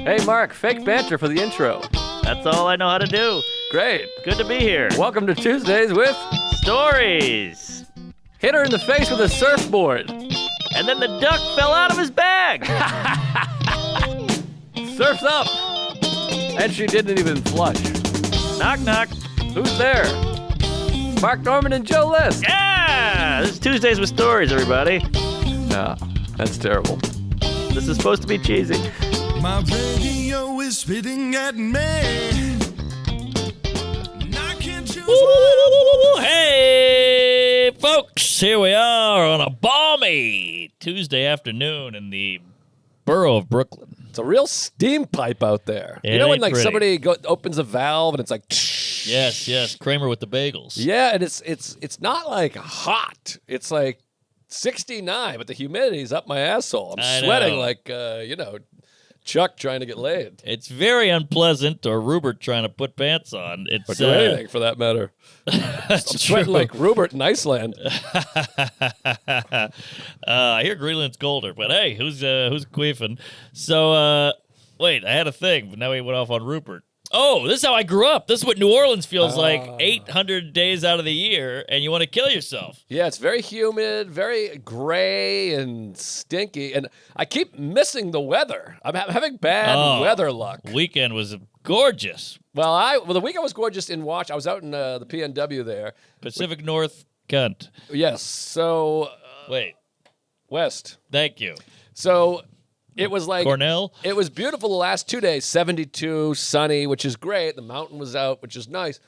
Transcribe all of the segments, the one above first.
Hey, Mark, fake banter for the intro. That's all I know how to do. Great. Good to be here. Welcome to Tuesdays with Stories. Hit her in the face with a surfboard. And then the duck fell out of his bag. Surf's up. And she didn't even flush. Knock, knock. Who's there? Mark Norman and Joe List. Yeah! This is Tuesdays with Stories, everybody. No, that's terrible. This is supposed to be cheesy. My radio is spitting at me. And I can't choose one. Hey, folks, here we are on a balmy Tuesday afternoon in the borough of Brooklyn. It's a real steam pipe out there. It You know when ain't like pretty. somebody opens a valve and it's like Yes, Kramer with the bagels. Yeah, and it's not like hot. It's like 69, but the humidity's up my asshole. I'm I sweating know. like Chuck trying to get laid. It's very unpleasant, or Rupert trying to put pants on. It's Or do anything for that matter. I'm sweating like Rupert in Iceland. I hear Greenland's colder, but hey, who's queefing? So, wait, I had a thing, but now we went off on Rupert. Oh, this is how I grew up. This is what New Orleans feels like 800 days out of the year, and you want to kill yourself. Yeah, it's very humid, very gray and stinky, and I keep missing the weather. I'm having bad weather luck. Weekend was gorgeous. Well, the weekend was gorgeous in I was out in the PNW there. Pacific North cunt. Yes, so Wait, west. thank you. So it was like Cornell? It was beautiful the last 2 days, 72, sunny, which is great. The mountain was out, which is nice.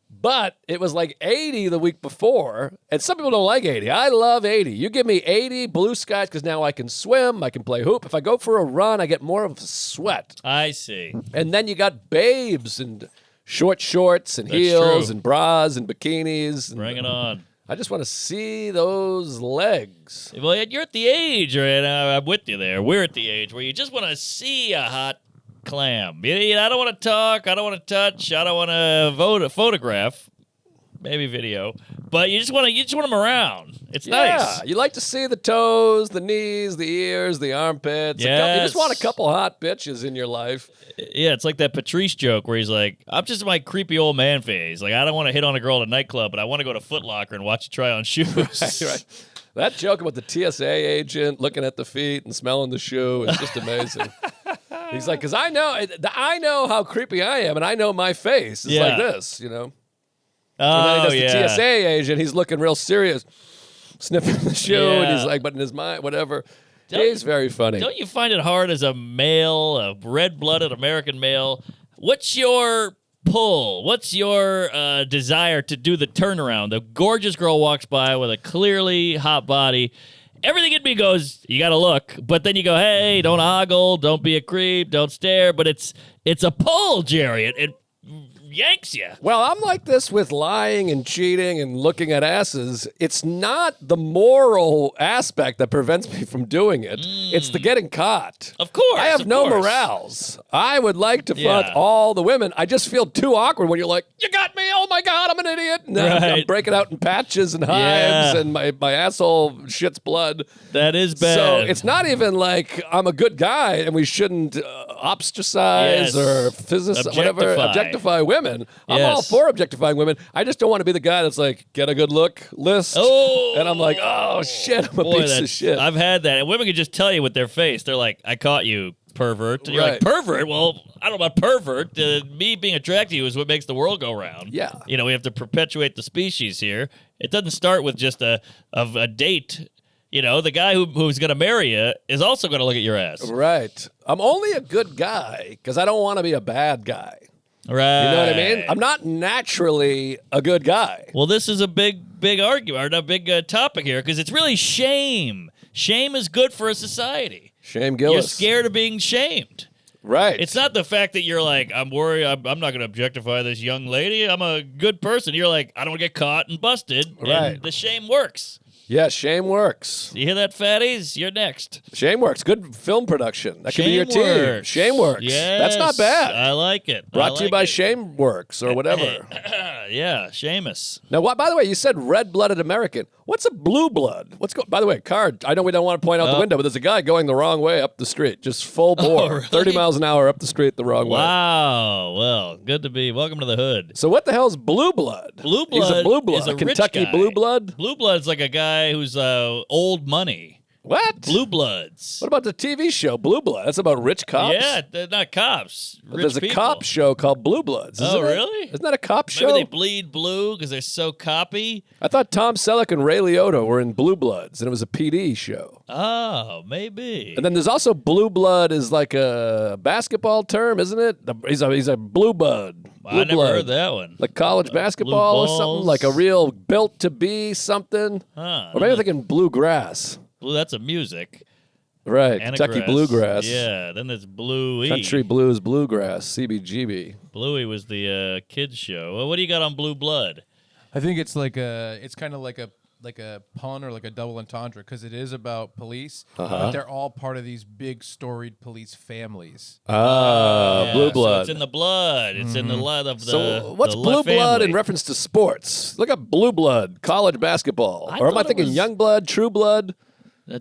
But it was like 80 the week before, and some people don't like 80. I love 80. You give me 80, blue skies, because now I can swim, I can play hoop. If I go for a run, I get more of a sweat. I see. And then you got babes and short shorts and That's heels true. and bras and bikinis. And Bring it on. I just want to see those legs. Well, you're at the age, and I'm with you there. We're at the age where you just want to see a hot clam. I don't want to talk. I don't want to touch. I don't want to photograph, maybe video. But you just want them around. It's nice. You like to see the toes, the knees, the ears, the armpits. You just want a couple hot bitches in your life. Yeah, it's like that Patrice joke where he's like, I'm just in my creepy old man phase. Like, I don't want to hit on a girl at a nightclub, but I want to go to Foot Locker and watch you try on shoes. Right. That joke about the TSA agent looking at the feet and smelling the shoe is just amazing. He's like, because I know how creepy I am, and I know my face. It's like this, you know? And then he does the TSA agent. He's looking real serious, sniffing the shoe, and he's like, but in his mind, whatever. He's very funny. Don't you find it hard as a male, a red-blooded American male? What's your pull? What's your desire to do the turnaround? The gorgeous girl walks by with a clearly hot body. Everything in me goes, you got to look. But then you go, hey, don't ogle, don't be a creep, don't stare. But it's a pull, Jerry. It yanks you. Well, I'm like this with lying and cheating and looking at asses. It's not the moral aspect that prevents me from doing it. It's the getting caught. Of course. I have of no course. morals. I would like to fuck all the women. I just feel too awkward when you're like, you got me. Oh, my God, I'm an idiot. And I'm breaking out in patches and hives and my asshole shits blood. That is bad. So it's not even like I'm a good guy and we shouldn't ostracize or objectify women. I'm all for objectifying women. I just don't want to be the guy that's like, get a good look list. Oh. And I'm like, oh, shit, I'm a piece of shit. I've had that. And women can just tell you with their face. They're like, I caught you, pervert. And you're like, pervert? Well, I don't know about pervert. Me being attracted to you is what makes the world go round. Yeah. You know, we have to perpetuate the species here. It doesn't start with just a date. You know, the guy who's going to marry you is also going to look at your ass. Right. I'm only a good guy because I don't want to be a bad guy. Right. You know what I mean? I'm not naturally a good guy. Well, this is a big argument, or a big topic here, because it's really shame. Shame is good for a society. Shame Gillis. You're scared of being shamed. Right. It's not the fact that you're like, I'm worried, I'm not going to objectify this young lady. I'm a good person. You're like, I don't want to get caught and busted. Right. And the shame works. Yeah, Shame Works. You hear that, fatties? You're next. Shame Works. Good film production. That could be your team. Shameworks. Shame Works. Yes, That's not bad. I like it. Brought to you by it. Shame Works or whatever. Yeah, Seamus. Now, by the way, you said red-blooded American. What's a blue blood? By the way, car. I know we don't want to point out the window, but there's a guy going the wrong way up the street, just full bore, really? 30 miles an hour up the street the wrong way. Wow. Well, good to be. Welcome to the hood. So what the hell's blue blood? Blue blood. He's a blue blood. Is a Kentucky rich guy. blue blood. Blue blood's like a guy who's old money. What? Blue bloods. What about the TV show Blue Blood? That's about rich cops. Yeah, they're not cops. Rich There's a people. cop show called Blue Bloods. Oh, isn't it? really? Isn't that a cop show? Maybe they bleed blue because they're so coppy. I thought Tom Selleck and Ray Liotta were in Blue Bloods, and it was a PD show. Oh, maybe. And then there's also Blue Blood is like a basketball term, isn't it? He's a blue bud. Blue I never blood. heard that one. Like college basketball or balls. something, like a real built to be something. Huh. Or maybe I'm thinking bluegrass. Blue, that's a music. Right, And a Kentucky grass. bluegrass. Yeah, then there's Bluey. Country blues bluegrass, CBGB. Bluey was the kids show. Well, what do you got on Blue Blood? I think it's it's kind of like a pun or like a double entendre because it is about police, but they're all part of these big storied police families. Ah, Yeah, blue so blood. it's in the blood. It's in the blood of the. So what's the blue blood family. in reference to sports? Look up blue blood, college basketball. I Or am I thought it thinking was- young blood, true blood,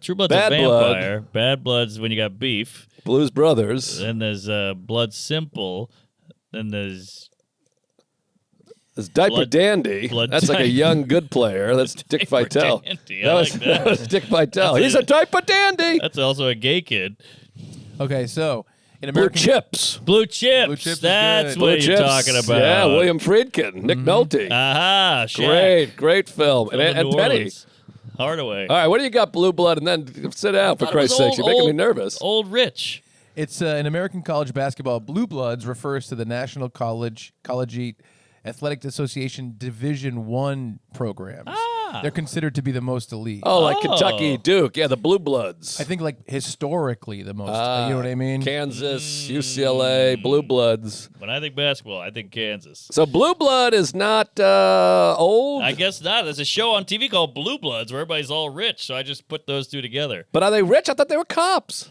True Blood's Bad a blood. vampire. Bad Blood's when you got beef. Blues Brothers? Then there's Blood Simple. Then there's There's Diaper Blood- Dandy. Blood That's like a Diaper- young good player. That's Dick Diaper Vitale. Dandy. I like that. That was Dick Vitale. That's He's a- a Diaper Dandy. That's also a gay kid. Okay, so in Blue American Chips. Blue Chips. Blue Chips is That's good. what Blue you're Chips. talking about. Yeah, William Friedkin, Nick Nolte. Aha, Shaq. Great film. From And New Penny. Orleans. Hardaway. All right, what do you got, Blue Blood? And then sit down, for Thought it was Christ's sake. You're making me old- nervous. Old Rich. It's in American college basketball. Blue Bloods refers to the National Collegiate Athletic Association Division I programs. They're considered to be the most elite. Oh, like Oh. Kentucky, Duke. Yeah, the Blue Bloods. I think like historically the most. You know what I mean? Kansas, UCLA, Blue Bloods. When I think basketball, I think Kansas. So Blue Blood is not old, I guess not. There's a show on TV called Blue Bloods where everybody's all rich, so I just put those two together. but are they rich? I thought they were cops.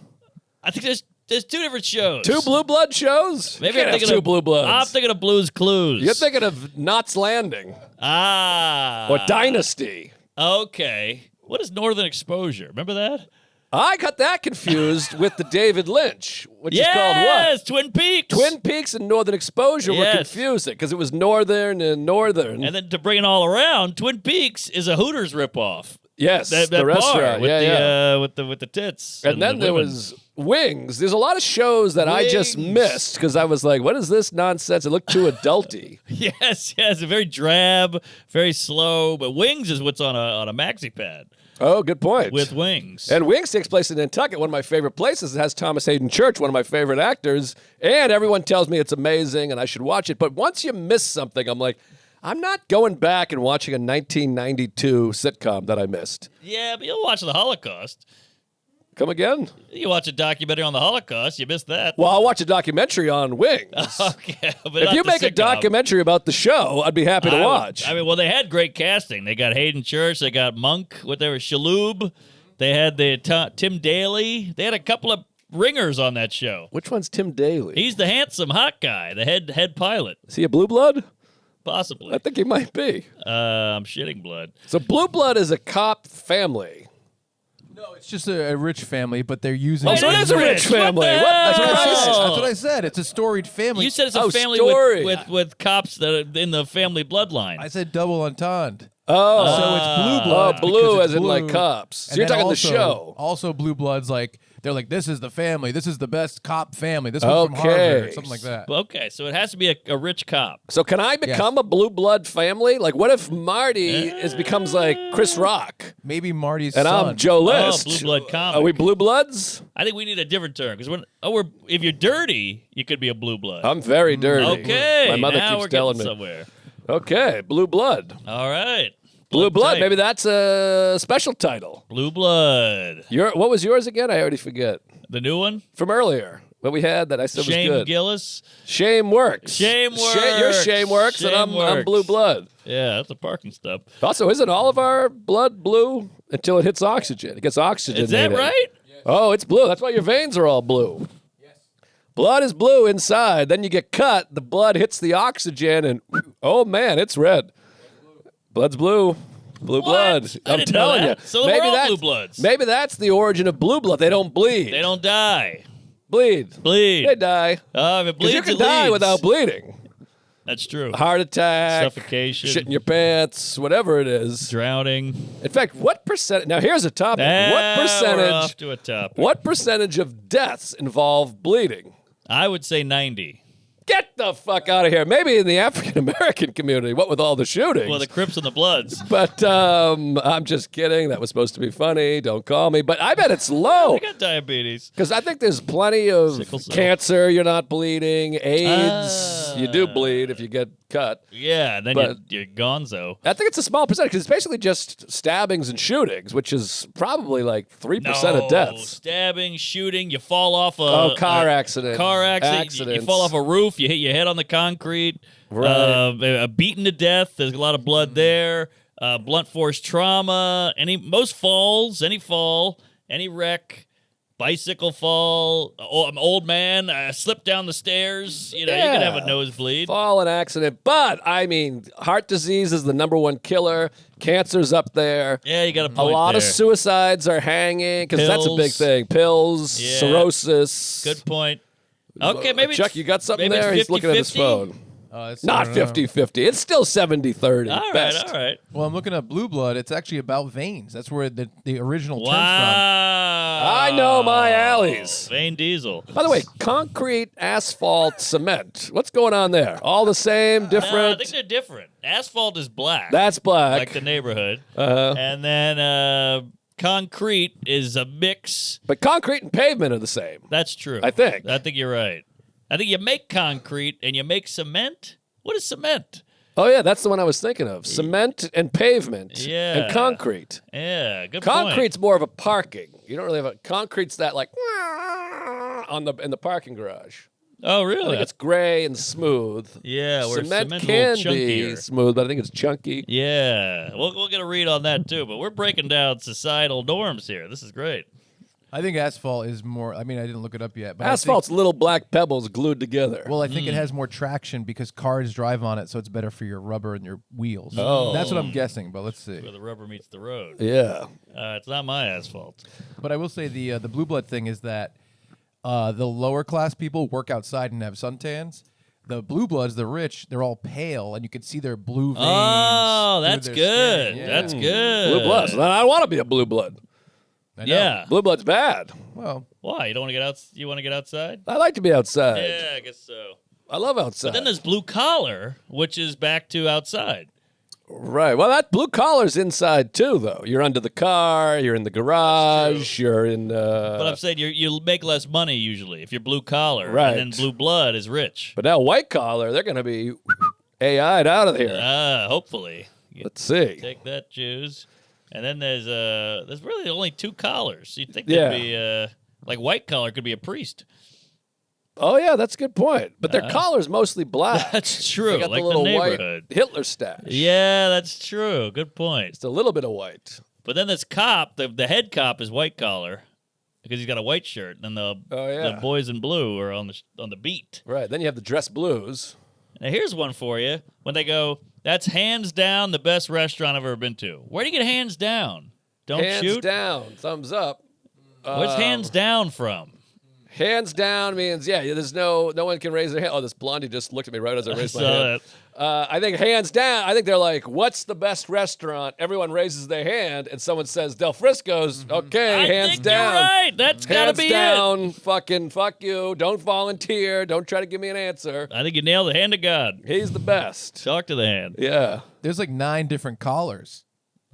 I think there's two different shows. Two Blue Blood shows? Maybe You I'm can't have thinking two of Blue Bloods. I'm thinking of Blue's Clues. You're thinking of Knots Landing Ah. or Dynasty. Okay. What is Northern Exposure? Remember that? I got that confused with the David Lynch, which is called what? Yes, Twin Peaks. Twin Peaks and Northern Exposure were Yes. confusing because it was Northern and Northern. And then to bring it all around, Twin Peaks is a Hooters ripoff. yes, That the bar restaurant. with Yeah, the with the tits. And then the there women. was Wings. There's a lot of shows that I just Wings. missed because I was like, what is this nonsense? It looked too adulty. Yes, very drab, very slow. But Wings is what's on a maxi pad Oh, good point. with Wings. And Wings takes place in Nantucket, one of my favorite places. It has Thomas Hayden Church, one of my favorite actors. And everyone tells me it's amazing and I should watch it. But once you miss something, I'm like, I'm not going back and watching a 1992 sitcom that I missed. Yeah, but you'll watch the Holocaust. Come again? You watch a documentary on the Holocaust, you missed that. Well, I'll watch a documentary on Wings. Okay, but If not you the make a sitcom. documentary about the show, I'd be happy to watch. Well, they had great casting. They got Hayden Church, they got Monk, whatever, Shaloub. They had Tim Daly. They had a couple of ringers on that show. Which one's Tim Daly? He's the handsome hot guy, the head pilot, Is he a Blue Blood? possibly. I think he might be. I'm shitting blood. So Blue Blood is a cop family. No, it's just a rich family, but they're using. Oh, so it is a rich family. What the What? That's what I hell? said. That's what I said. It's a storied family. You said it's a Oh, family story. with cops that are in the family bloodline. I said double entendre. Oh. So it's blue Oh, bloods. blue because it's as in like blue. cops. So And you're then talking also, the show. Also, blue bloods like they're like this is the family. This is the best cop family. This one's from Okay. Harvard, something like that. Okay, so it has to be a rich cop. So can I become a blue blood family? Like, what if Marty becomes like Chris Rock Maybe Marty's and son. I'm Joe List? Blue blood comic. Are we blue bloods? I think we need a different term because if you're dirty, you could be a blue blood. I'm very dirty. Okay, My mother now keeps we're telling getting me. somewhere. Okay, blue blood. All right, Blue blood. tight. Maybe that's a special title. Blue blood. What was yours again? I already forget. The new one. From earlier. what we had that I said Shane was good. Gillis. Shame works. Shame Your works. shame works, and I'm Works. blue blood. Yeah, that's a parking stop. Also, isn't all of our blood blue until it hits oxygen? It gets oxygen. Is that right? Oh, it's blue. That's why your veins are all blue. Yes. Blood is blue inside. Then you get cut. The blood hits the oxygen, and oh man, it's red. Blood's blue. Blue blood. I I'm didn't know telling that. you. So we're all blue bloods. Maybe that's the origin of blue blood. They don't bleed. They don't die. bleed. Bleed. They die. If it Because bleeds, you can it die leads. without bleeding. That's true. Heart attack, Suffocation. shit in your pants, whatever it is. Drowning. In fact, what percent? Now here's a topic. We're What off to a topic. What percentage of deaths involve bleeding? I would say 90. Get the fuck out of here. Maybe in the African American community, what with all the shootings. Well, the Crips and the Bloods. But I'm just kidding. That was supposed to be funny. Don't call me. But I bet it's low. I got diabetes. Because I think there's plenty of Sickle cell. cancer, you're not bleeding. AIDS, you do bleed if you get cut. Yeah, and then But- you're gonzo. I think it's a small percentage because it's basically just stabbings and shootings, which is probably like 3% of deaths. Stabbing, shooting, you fall off a Car accident. Car accident. You Accidents. fall off a roof. You hit your head on the concrete. Right. Beaten to death. There's a lot of blood there. Blunt force trauma. Most falls. Any fall. Any wreck. Bicycle fall. I'm an old man. Slip down the stairs. You can have a nosebleed. Fall and accident. But, I mean, heart disease is the #1 killer. Cancer's up there. Yeah, you got a A point lot of there. suicides are hanging because that's a big Pills. thing. Pills, Yeah. cirrhosis. Good point. Okay, maybe Chuck, you got something maybe it's there? He's looking at his 50-50? phone. It's Not 50-50. It's still 70-30. All right, best. all right. Well, I'm looking at blue blood. It's actually about veins. That's where the original term's Wow. I know my alleys. Vane Diesel. By the way, concrete, asphalt, cement. What's going on there? All the same, No, I different? think they're different. Asphalt is black. That's black. like the neighborhood. Uh-huh. And then concrete is a mix. But concrete and pavement are the same. That's true. I think. I think you're right. I think you make concrete and you make cement. What is cement? Oh, yeah, that's the one I was thinking of. Cement and pavement. Yeah. And concrete. Yeah, good Concrete's more of a parking. You don't really have a... Concrete's that, like, in the parking garage. point. Oh, I really? think it's gray and smooth. Yeah, where Cement cement's a can little be chunkier. smooth, but I think it's chunky. Yeah, we'll get a read on that too. But we're breaking down societal norms here. This is great. I think asphalt is more. I mean, I didn't look it up yet. But Asphalt's little black pebbles glued together. I think it has more traction because cars drive on it, so it's better for your rubber and your wheels. Oh. That's what I'm guessing. But let's see. Where the rubber meets the road. Yeah. It's not my asphalt. But I will say the blue blood thing is that the lower class people work outside and have suntans. The blue bloods, the rich, they're all pale, and you can see their blue veins. Oh, through that's their good. skin. Yeah. That's good. Blue blood. So then I want to be a blue blood. I know. Yeah. Blue blood's bad. Well, Why? You don't want to get out? You want to get outside? I like to be outside. Yeah, I guess so. I love outside. But then there's blue collar, which is back to outside. Right. Well, that blue collar's inside too, though. You're under the car. You're in the garage. You're in. But I'm saying you make less money usually if you're blue collar. Right. And then blue blood is rich. But now white collar, they're going to be AI'd out of here. Hopefully. Let's see. Take that, Jews. And then there's really only 2 collars. You'd think Yeah. there'd be like white collar could be a priest. Oh yeah, that's a good point. But their collar's mostly black. That's true. They got Like the little white neighborhood. Hitler stash. Yeah, that's true. Good point. Just a little bit of white. But then this cop, the head cop is white collar because he's got a white shirt. And the boys in blue are on the beat. Right. Then you have the dress blues. Now here's one for you. When they go, that's hands down the best restaurant I've ever been to. Where do you get hands down? Don't Hands shoot. down. Thumbs up. Where's hands down from? Hands down means, there's no one can raise their hand. Oh, this blondie just looked at me right as I raised my saw hand. I think hands down, I think they're like, what's the best restaurant? Everyone raises their hand and someone says Del Frisco's. Okay, I hands think down. You're right. That's got to Hands be down, fucking fuck you. Don't volunteer. Don't try to give me an answer. it. I think you nailed it. Hand of God. He's the best. Talk to the hand. Yeah. there's like 9 different collars.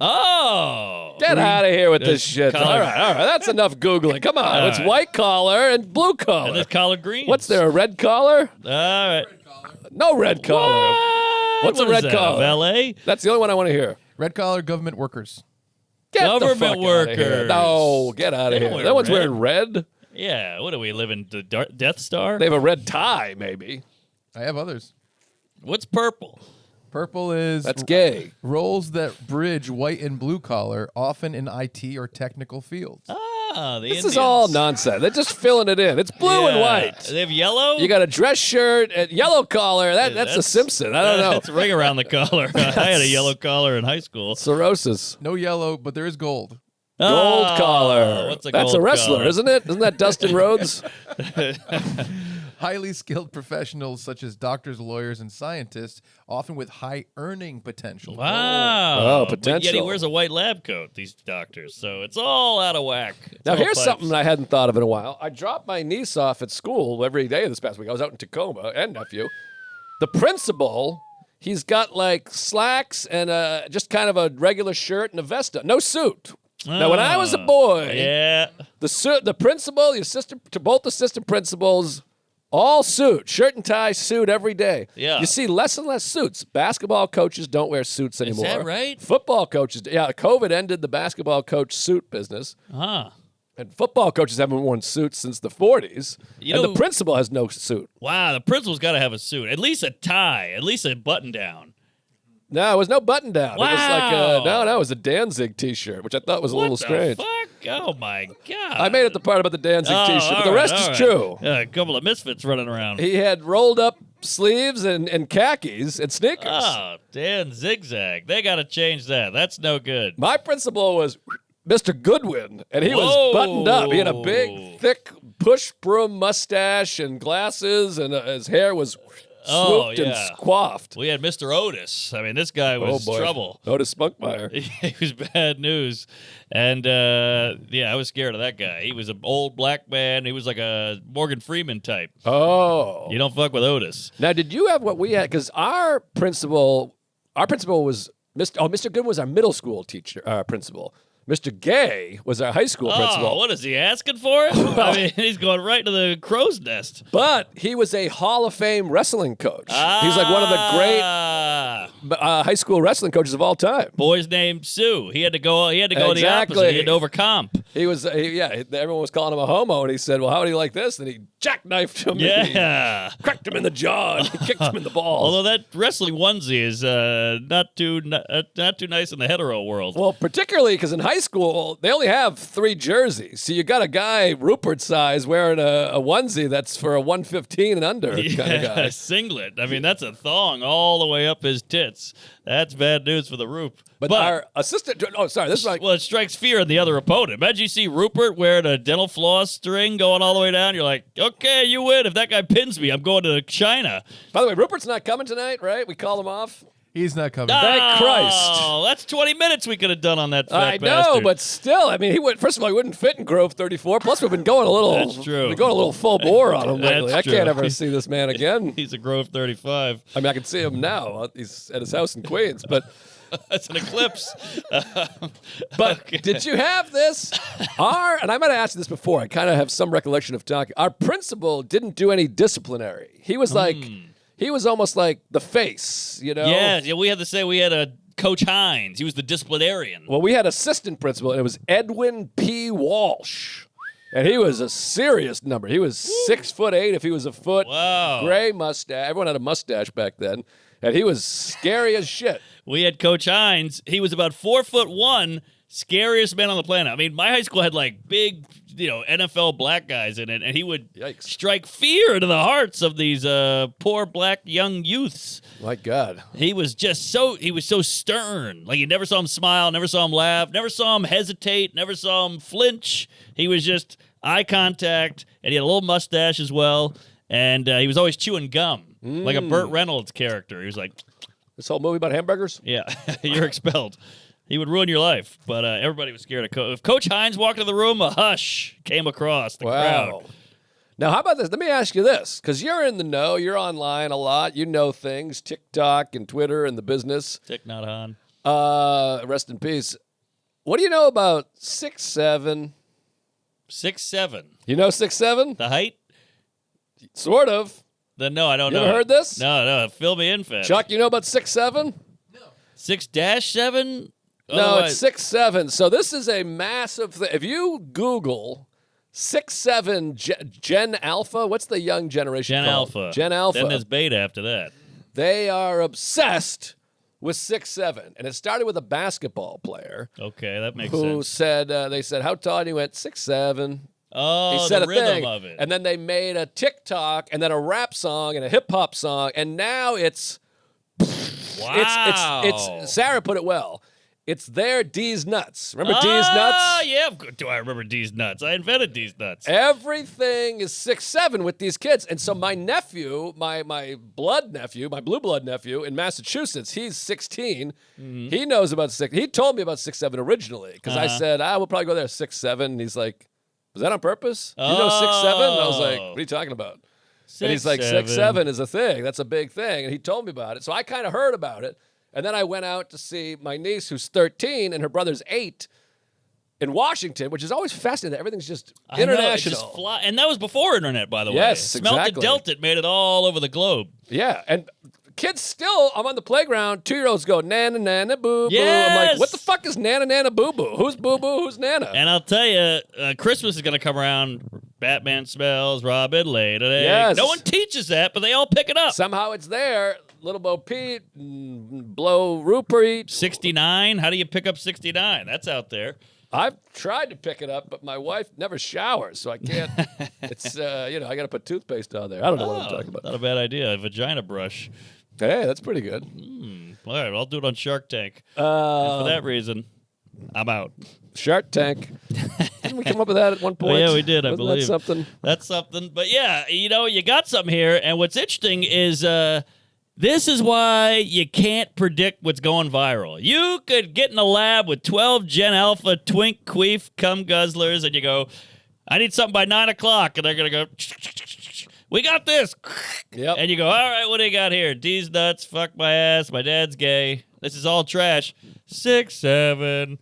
Oh. Get out of here with this There's shit. collar. All right. That's enough Googling. Come on. All It's right. white collar and blue And collar. there's collard greens. What's there, a red collar? All right. No red collar. What's What a is red that, collar? Valet? That's the only one I want to hear. Red collar government workers. Get the Government fuck outta here. workers. No, get out of They here. don't wear That one's red. wearing red. Yeah, what do we live in, the Death Star? They have a red tie, maybe. I have others. What's purple? Purple is That's gay. roles that bridge white and blue collar, often in IT or technical fields. Ah, the This Indians. is all nonsense. They're just filling it in. It's blue and Yeah. white. They have yellow? You got a dress shirt, and yellow collar. That's a Simpson. I don't know. That's ring around the collar. I had a yellow collar in high school. Cirrhosis. No yellow, but there is gold. Gold Oh, collar. What's a That's gold a wrestler, collar? isn't it? Isn't that Dustin Rhodes? Highly skilled professionals such as doctors, lawyers, and scientists, often with high earning potential. Wow. Oh, But yet he potential. wears a white lab coat, these doctors. So it's all out of whack. It's Now, all here's pipes. something I hadn't thought of in a while. I dropped my niece off at school every day this past week. I was out in Tacoma, and nephew. The principal, he's got like slacks and just kind of a regular shirt and a vest on. No suit. Now, when I was a boy, Yeah. the principal, the assistant, to both assistant principals, all suit, shirt and tie, suit every day. Yeah. You see less and less suits. Basketball coaches don't wear suits anymore. that right? Football coaches, yeah, COVID ended the basketball coach suit business. Huh. And football coaches haven't worn suits since the 40s. You and know- the principal has no suit. Wow, the principal's got to have a suit. At least a tie. At least a button down. No, it was no button down. It was like Wow. it was a Danzig T-shirt, which I thought was a What little the strange. fuck? Oh, my God. I made it the part about the Danzig Oh, T-shirt, but the all rest right, is all true. right. Yeah, a couple of misfits running around. He had rolled up sleeves and khakis and sneakers. Oh, Dan Zigzag. They got to change that. That's no good. My principal was Mr. Goodwin, and he Whoa. was buttoned up. He had a big, thick push broom mustache and glasses, and his hair was swooped and coiffed. We had Mr. Otis. I mean, this guy was boy. trouble. Otis Spunkmeyer. He was bad news. And, I was scared of that guy. He was an old black man. He was like a Morgan Freeman type. Oh. You don't fuck with Otis. Now, did you have what we had? Because our principal was Mr. Goodwin was our middle school teacher, principal. Mr. Gay was our high school principal. Oh, what is he asking for it? I mean, he's going right to the crow's nest. But he was a Hall of Fame wrestling coach. He's like one of the great high school wrestling coaches of all time. Boy's named Sue. He had to go. He had to go the Exactly. opposite. He had to overcomp. He was, everyone was calling him a homo, and he said, "Well, how would he like this?" And he jackknifed him. And Yeah. he cracked him in the jaw, and he kicked him in the balls. Although that wrestling onesie is not too nice in the hetero world. Well, particularly because in high school, they only have 3 jerseys. So you got a guy, Rupert size, wearing a onesie that's for a 115 and under kind of guy. A singlet. I mean, that's a thong all the way up his tits. That's bad news for the Roop. But our assistant, this is like, Well, it strikes fear in the other opponent. Imagine you see Rupert wearing a dental floss string going all the way down. You're like, okay, you win. If that guy pins me, I'm going to China. by the way, Rupert's not coming tonight, right? We called him off. He's not coming. Thank Christ. Oh, that's 20 minutes we could have done on that fat I know, bastard. but still, I mean, first of all, he wouldn't fit in Grove 34. Plus, we've been going a little. That's true. We're going a little full bore on him lately. That's I can't true. ever see this man again. He's a Grove 35. I mean, I can see him now. He's at his house in Queens, but. That's an eclipse. But did you have this? And I might have asked you this before. I kind of have some recollection of talking. Our principal didn't do any disciplinary. He was like, he was almost like the face, you know? Yeah, we had to say we had a Coach Hines. He was the disciplinarian. Well, we had assistant principal, and it was Edwin P. Walsh. And he was a serious number. He was 6'8" if he was a foot. Wow. Gray mustache. Everyone had a mustache back then. And he was scary as shit. We had Coach Hines. He was about 4'1", scariest man on the planet. I mean, my high school had like big, NFL black guys in it, and he would strike fear into the hearts of these poor black young youths. My God. He was so stern. Like you never saw him smile, never saw him laugh, never saw him hesitate, never saw him flinch. He was just eye contact, and he had a little mustache as well, and he was always chewing gum. Like a Burt Reynolds character. He was like, This whole movie about hamburgers? yeah, you're expelled. He would ruin your life. But everybody was scared of Coach. If Coach Hines walked into the room, a hush came across the crowd. Now, how about this? Let me ask you this, because you're in the know. You're online a lot. You know things, TikTok and Twitter and the business. Thich Nhat Hanh. Rest in peace. What do you know about 6'7"? 6'7". You know 6'7"? The height? Sort of. No, I don't You know. ever heard this? No. Fill me in, Fed. Chuck, you know about 6'7"? 6-7? No, it's 6'7". So this is a massive thing. If you Google 6'7", Gen Alpha. What's the young generation Gen called? Alpha. Gen Alpha. Then there's Beta after that. They are obsessed with 6'7", and it started with a basketball player Okay, that makes who sense. said, they said, how tall? And he went 6'7". Oh, He said the a rhythm thing, of it. and then they made a TikTok, and then a rap song, and a hip hop song, and now it's wow. it's Sarah put it well. It's their D's nuts. Remember D's nuts? Oh, yeah. Do I remember D's nuts? I invented D's nuts. Everything is 6'7" with these kids. And so my nephew, my blood nephew, my blue blood nephew in Massachusetts, he's 16. Mm-hmm. He knows about 6. He told me about 6'7" originally because I said, we'll probably go there 6'7". And he's like, was that on purpose? You know 6'7"? And I was like, what are you talking about? And he's like, 6'7" is a thing. That's a big thing. And he told me about it. So I kind of heard about it. And then I went out to see my niece, who's 13, and her brother's 8 in Washington, which is always fascinating. Everything's just I know, international. it just and that was before internet, by the way. Yes, Smelt exactly. it, dealt it, made it all over the globe. Yeah, and kids still, I'm on the playground, 2-year-olds go, nana, nana, boo, boo. I'm Yes! like, what the fuck is nana, nana, boo, boo? Who's boo, boo? Who's nana? And I'll tell you, Christmas is going to come around. Batman smells, Robin laid an egg. Yes. No one teaches that, but they all pick it up. Somehow it's there. Little Bo Pete, Blow Rupert. 69? How do you pick up 69? That's out there. I've tried to pick it up, but my wife never showers, so I can't. It's, I got to put toothpaste on there. I don't know what I'm talking about. Not a bad idea. A vagina brush. Hey, that's pretty good. All right, I'll do it on Shark Tank. And for that reason, I'm out. Shark Tank. Didn't we come up with that at one point? Well, yeah, we did, I Wasn't believe. that something? That's something. But yeah, you got something here. And what's interesting is this is why you can't predict what's going viral. You could get in a lab with 12 Gen Alpha twink queef cum guzzlers, and you go, I need something by 9 o'clock. And they're going to go, we got this. Yep. And you go, all right, what do you got here? D's nuts, fuck my ass, my dad's gay. This is all trash. 6'7",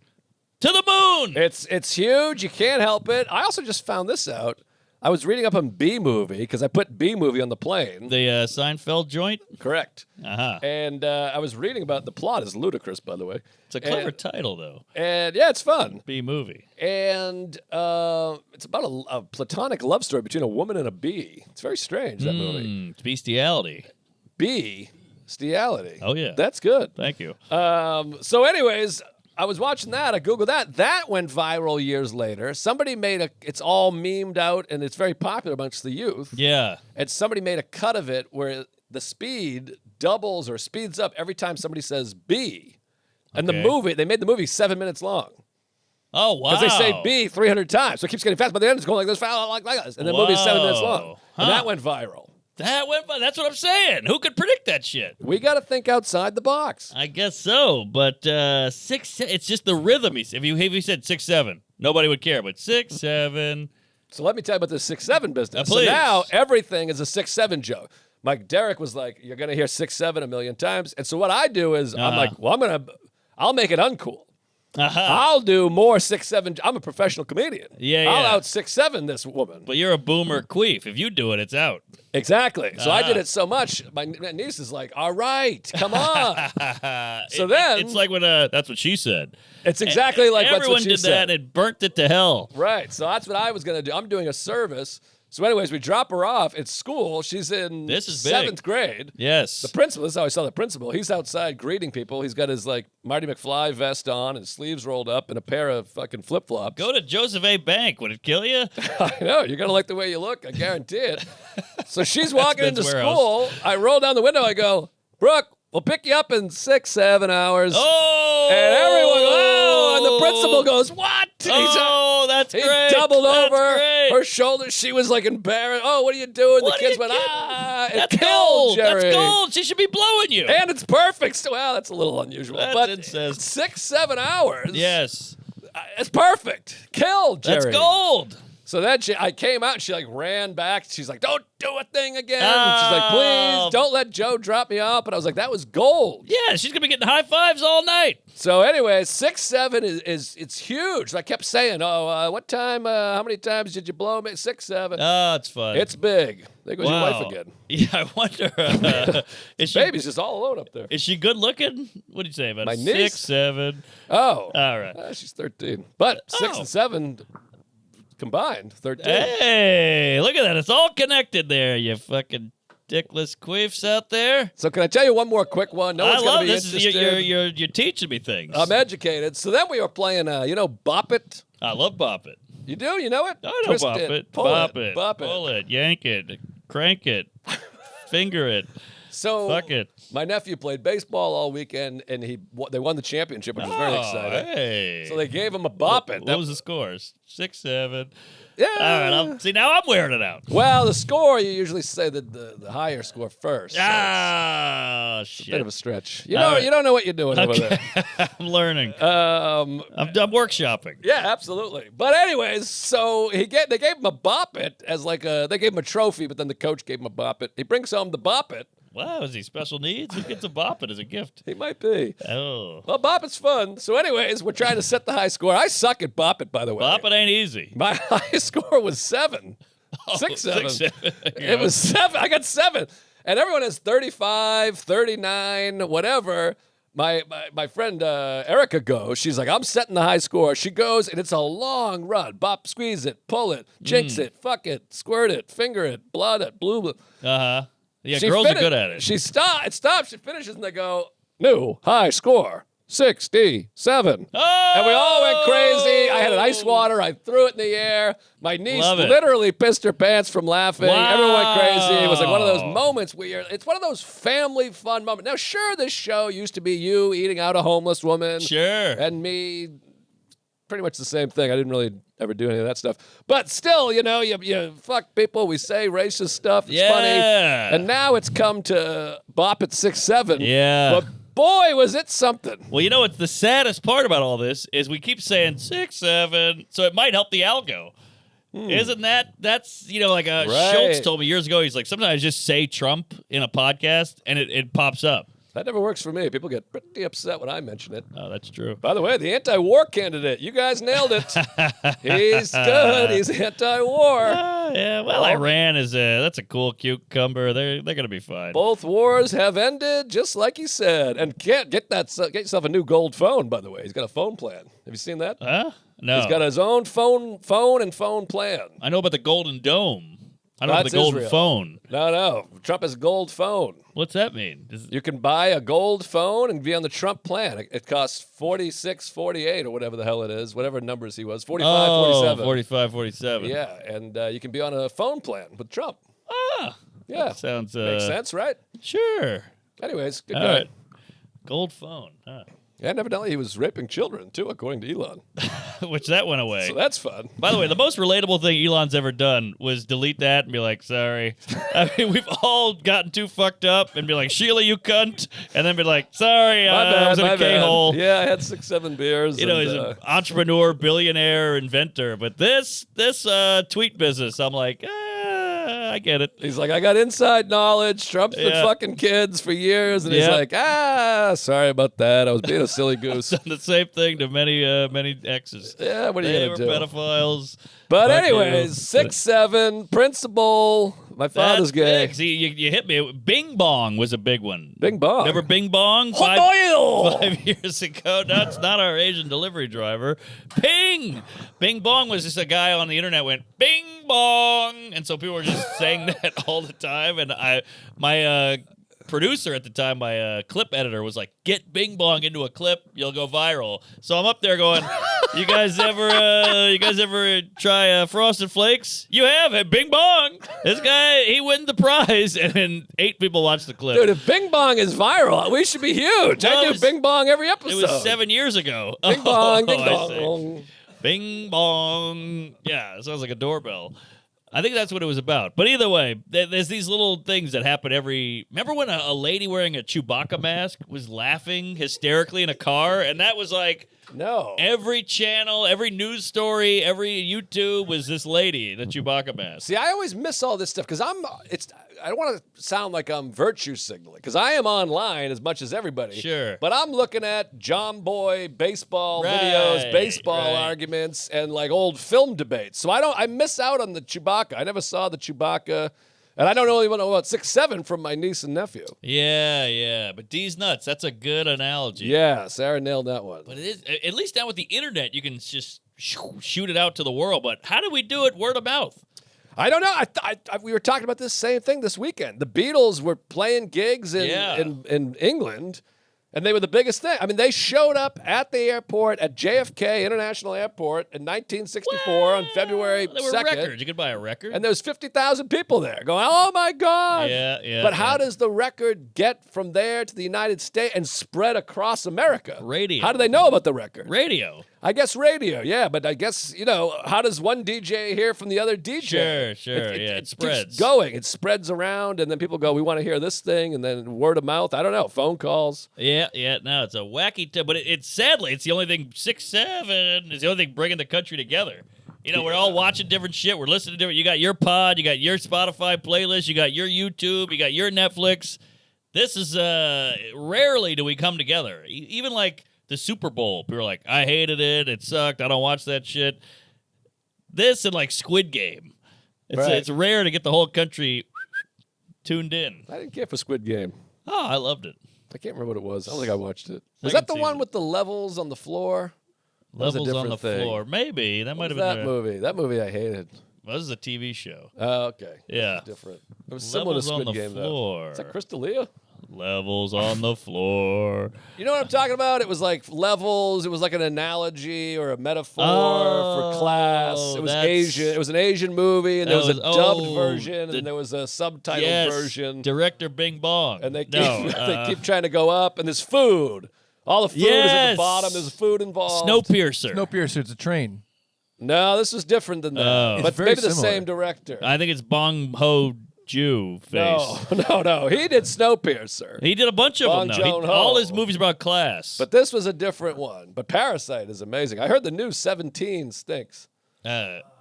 to the moon. It's huge. You can't help it. I also just found this out. I was reading up on B-movie because I put B-movie on the plane. The Seinfeld joint? Correct. Uh-huh. And I was reading about the plot is ludicrous, by the way. It's a clever title, though. And yeah, it's fun. B-movie. And it's about a platonic love story between a woman and a bee. It's very strange, that movie. It's bestiality. Bestiality. Oh, yeah. That's good. Thank you. So anyways, I was watching that. I Googled that. That went viral years later. Somebody made it's all memed out, and it's very popular amongst the youth. Yeah. And somebody made a cut of it where the speed doubles or speeds up every time somebody says B. And Okay. they made the movie 7 minutes long. Oh, wow. Because they say B 300 times. So it keeps getting fast. By the end, it's going like this, like this. And the movie's 7 minutes long. Huh. And that went viral. That's what I'm saying. Who could predict that shit? We got to think outside the box. I guess so, but 6. It's just the rhythm. If you said 6'7", nobody would care. But 6'7". So let me tell you about this 6'7" business. So Please. now everything is a 6'7" joke. Mike Derrick was like, "You're gonna hear 6'7" a million times." And so what I do is I'm like, "Well, I'll make it uncool. I'll do more 6'7". I'm a professional comedian. Yeah, I'll yeah. out 6'7" this woman. But you're a boomer queef. If you do it, it's out. Exactly. So I did it so much. My niece is like, "All right, come on." So then It's like when that's what she said. it's exactly like Everyone what she did said. that and it burnt it to hell. Right. So that's what I was going to do. I'm doing a service. So anyways, we drop her off at school. She's in This is big. 7th grade. Yes. The principal, this is how I saw the principal. He's outside greeting people. He's got his like Marty McFly vest on and sleeves rolled up and a pair of fucking flip-flops. Go to Joseph A. Bank. Would it kill you? I know. You're going to like the way you look. I guarantee it. So she's walking into Ben's warehouse. school. I roll down the window. I go, "Brooke, we'll pick you up in 6-7 hours." Oh! And everyone goes, "Oh!" And the principal goes, "What?" Oh, that's He great. doubled That's over great. her shoulders. She was like embarrassed. "Oh, what are you doing?" What The are kids you went, kidding? "Ah!" It That's killed gold. Jerry. That's gold. She should be blowing you. And it's perfect. So, well, that's a little unusual. That's but incest. 6-7 hours. Yes. It's perfect. Killed Jerry. That's gold. So then I came out and she like ran back. She's like, "Don't do a thing again." And she's like, "Please don't let Joe drop me off." And I was like, that was gold. Yeah, she's going to be getting high fives all night. So anyway, 6-7 is it's huge. I kept saying, "Oh, what time? How many times did you blow me?" 6-7. Oh, it's fun. It's big. There goes your wife again. Yeah, I wonder. Is she Baby's just all alone up there. is she good looking? What did you say about My 6, niece? 7? Oh, All right. she's 13. But 6 and 7, combined, 13. Hey, look at that. It's all connected there, you fucking dickless queefs out there. So can I tell you one more quick one? No I one's love going to be this. interested. You're teaching me things. I'm educated. So then we were playing, Bop It. I love Bop It. You do? You know it? I know Twist Bop it, It. pull Bop it, it. bop it. Pull it. Yank it. Crank it. Finger it. So Fuck it. my nephew played baseball all weekend, and they won the championship, which was very exciting. Hey. So they gave him a Bop It. What was the scores? 6-7. Yeah. All right. Now I'm wearing it out. Well, the score, you usually say the higher score first. So Ah, it's a shit. bit of a stretch. All right. You don't know what you're doing over Okay. there. I'm learning. Um, I'm workshopping. yeah, absolutely. But anyways, so they gave him a Bop It as they gave him a trophy, but then the coach gave him a Bop It. He brings home the Bop It. Wow, is he special needs? Who gets a Bop It as a gift? He might be. Oh. Well, Bop It's fun. So anyways, we're trying to set the high score. I suck at Bop It, by the way. Bop It ain't easy. My highest score was 7. 6-7. 6-7. It was 7. I got 7. And everyone has 35, 39, whatever. My friend Erica goes. She's like, I'm setting the high score. She goes, and it's a long run. Bop, squeeze it, pull it, jinx it, fuck it, squirt it, finger it, blood it, blue. Uh-huh. Yeah, She girls are fini- good at it. She stops. She finishes, and they go, new high score, 67. Oh! And we all went crazy. I had an ice water. I threw it in the air. My niece Love it. literally pissed her pants from laughing. Wow. Everyone went crazy. It was like one of those moments where it's one of those family fun moments. Now, sure, this show used to be you eating out a homeless woman. Sure. And me, pretty much the same thing. I didn't really ever do any of that stuff. But still, you fuck people. We say racist stuff. It's Yeah. funny. And now it's come to Bop at 6-7. Yeah. But boy, was it something. Well, you know what's the saddest part about all this is we keep saying 6-7, so it might help the algo. Isn't that's like Right. Schultz told me years ago. He's like, sometimes I just say Trump in a podcast and it pops up. That never works for me. People get pretty upset when I mention it. Oh, that's true. By the way, the anti-war candidate, you guys nailed it. He's good. He's anti-war. Yeah. Well, Iran that's a cool cucumber. They're gonna be fine. Both wars have ended, just like he said. And get yourself a new gold phone. By the way, he's got a phone plan. Have you seen that? Huh? No. He's got his own phone and phone plan. I know about the Golden Dome. I don't know about That's the Golden Israel. phone. No. Trump has gold phone. What's that mean? You can buy a gold phone and be on the Trump plan. It costs $46, $48, or whatever the hell it is, whatever numbers he was, 45, 47. 45, 47. Yeah, and you can be on a phone plan with Trump. Ah, Yeah, that sounds makes sense, right? Sure. Anyways, good All guy. right. Gold phone. Huh. And evidently he was raping children too, according to Elon. Which that went away. So that's fun. By the way, the most relatable thing Elon's ever done was delete that and be like, sorry. I mean, we've all gotten too fucked up and be like, Sheila, you cunt. And then be like, sorry, I was in a K-hole. Yeah, I had 6-7 beers. You know, he's an entrepreneur, billionaire, inventor. But this tweet business, I'm like, I get it. He's like, I got inside knowledge. Trump's been Yeah. fucking kids for years. And he's Yeah. like, sorry about that. I was being a silly goose. Done the same thing to many exes. Yeah, what are They you were going to do? pedophiles. But Fuck anyways, you. 6-7, principal. My father's That's gay. big. See, you hit me. Bing Bong was a big one. Bing bong. Remember Bing Bong? Hot oil! 5 years ago. No, it's not our Asian delivery driver. Ping! Bing Bong was just a guy on the internet went, Bing Bong! And so people were just saying that all the time. And my producer at the time, my clip editor, was like, get Bing Bong into a clip, you'll go viral. So I'm up there going, you guys ever try Frosted Flakes? You have it, Bing Bong. This guy, he wins the prize, and then 8 people watched the clip. Dude, if Bing Bong is viral, we should be huge. Well, I it do was- Bing Bong every It episode. was 7 years ago. Bing Bong, Ding I see. Dong. Bing Bong. Yeah, it sounds like a doorbell. I think that's what it was about. But either way, there's these little things that happen every... Remember when a lady wearing a Chewbacca mask was laughing hysterically in a car? And that was like... No. Every channel, every news story, every YouTube was this lady, the Chewbacca mask. See, I always miss all this stuff because I don't want to sound like I'm virtue signaling because I am online as much as everybody. Sure. But I'm looking at John Boy baseball Right, videos, baseball right. arguments, and like old film debates. So I miss out on the Chewbacca. I never saw the Chewbacca. And I don't really know about 6-7 from my niece and nephew. Yeah. But D's nuts, that's a good analogy. Yeah, Sarah nailed that one. But it is, at least now with the internet, you can just shoot it out to the world. But how do we do it word of mouth? I don't know. We were talking about this same thing this weekend. The Beatles were playing gigs in England, and they were the biggest thing. I mean, they showed up at the airport at JFK International Airport in 1964 on February 2nd. There were records. You could buy a record. And there was 50,000 people there going, oh, my God. Yeah. But how does the record get from there to the United States and spread across America? Radio. How do they know about the record? Radio. I guess radio, yeah. But I guess, how does one DJ hear from the other DJ? Sure. It spreads. Keeps going. It spreads around, and then people go, we want to hear this thing, and then word of mouth. I don't know. Phone calls. Yeah. No, it's a wacky, but it's sadly, it's the only thing, 6-7 is the only thing bringing the country together. We're all watching different shit. We're listening to different. You got your pod, you got your Spotify playlist, you got your YouTube, you got your Netflix. This is, rarely do we come together. Even like the Super Bowl, people are like, I hated it. It sucked. I don't watch that shit. This and like Squid Game. It's rare to get the whole country tuned in. I didn't care for Squid Game. Oh, I loved it. I can't remember what it was. I don't think I watched it. Was that the one with the levels on the floor? Levels on the floor. Maybe. That might have been that movie. That movie I hated. Well, this is a TV show. Oh, okay. Yeah. Different. It was similar to Squid Game, though. Is that Crystalia? Levels on the floor. You know what I'm talking about? It was like levels. It was like an analogy or a metaphor for class. It was Asian. It was an Asian movie, and there was a dubbed version, and there was a subtitled version. Director Bing Bong. And they keep trying to go up, and there's food. All the food is at the bottom. There's food involved. Snowpiercer. It's a train. No, this was different than that. But maybe the same director. I think it's Bong Ho Jew face. No. He did Snowpiercer. He did a bunch of them now. All his movies about class. But this was a different one. But Parasite is amazing. I heard the new 17 stinks.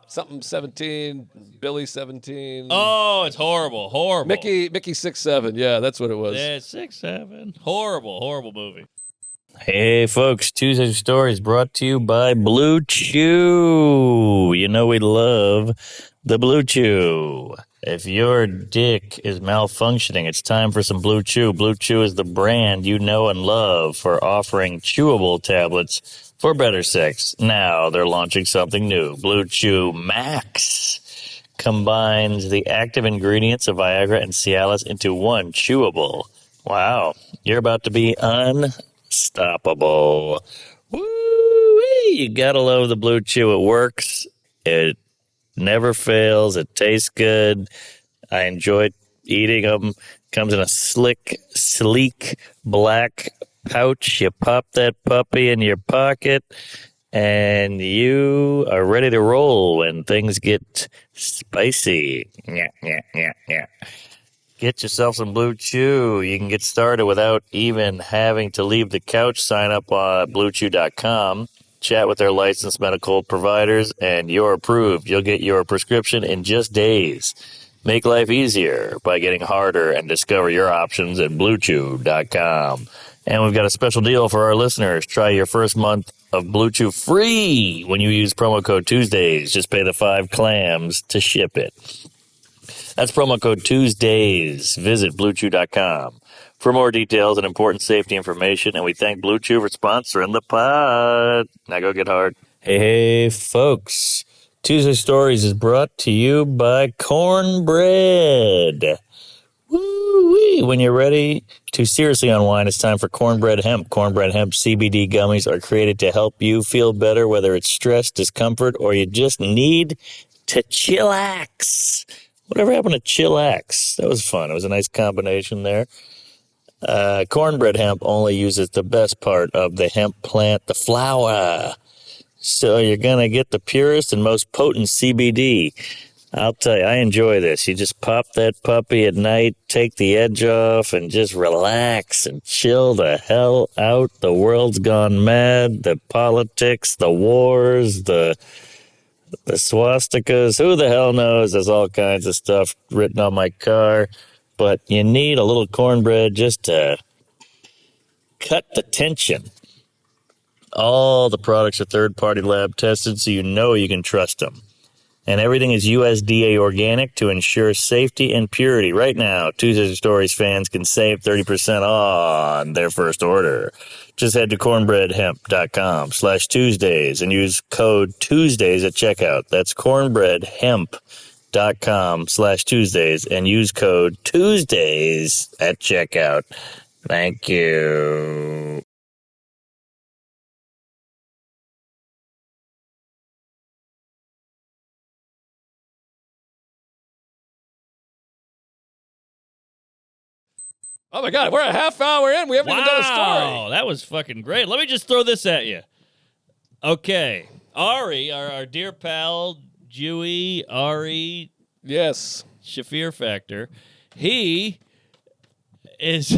Something 17, Billy 17. Oh, it's horrible. Mickey 6'7". Yeah, that's what it was. Yeah, 6'7". Horrible movie. Hey folks, Tuesday Story is brought to you by Blue Chew. You know we love the Blue Chew. If your dick is malfunctioning, it's time for some Blue Chew. Blue Chew is the brand you know and love for offering chewable tablets for better sex. Now they're launching something new. Blue Chew Max combines the active ingredients of Viagra and Cialis into one chewable. Wow, you're about to be unstoppable. Woo-wee! You gotta love the Blue Chew. It works. It never fails. It tastes good. I enjoy eating them. Comes in a sleek black pouch. You pop that puppy in your pocket, and you are ready to roll when things get spicy. Yeah. Get yourself some Blue Chew. You can get started without even having to leave the couch. Sign up on BlueChew.com. Chat with their licensed medical providers, and you're approved. You'll get your prescription in just days. Make life easier by getting harder and discover your options at BlueChew.com. And we've got a special deal for our listeners. Try your first month of Blue Chew free when you use promo code Tuesdays. Just pay the 5 clams to ship it. That's promo code Tuesdays. Visit BlueChew.com for more details and important safety information. And we thank Blue Chew for sponsoring the pod. Now go get hard. Hey, folks. Tuesday Stories is brought to you by Cornbread. Woo-wee. When you're ready to seriously unwind, it's time for Cornbread Hemp. Cornbread Hemp CBD gummies are created to help you feel better, whether it's stress, discomfort, or you just need to chillax. Whatever happened to chillax? That was fun. It was a nice combination there. Cornbread hemp only uses the best part of the hemp plant, the flower. So you're going to get the purest and most potent CBD. I'll tell you, I enjoy this. You just pop that puppy at night, take the edge off, and just relax and chill the hell out. The world's gone mad. The politics, the wars, the swastikas, who the hell knows? There's all kinds of stuff written on my car. But you need a little cornbread just to cut the tension. All the products are third-party lab tested, so you know you can trust them. And everything is USDA organic to ensure safety and purity. Right now, Tuesdays Stories fans can save 30% on their first order. Just head to cornbreadhemp.com/Tuesdays and use code Tuesdays at checkout. That's cornbreadhemp.com/Tuesdays and use code Tuesdays at checkout. Thank you. Oh my God, we're a half hour in. We haven't even done a story. Wow, that was fucking great. Let me just throw this at you. Okay. Ari, our dear pal, Ari Yes. Shaffir Factor, he is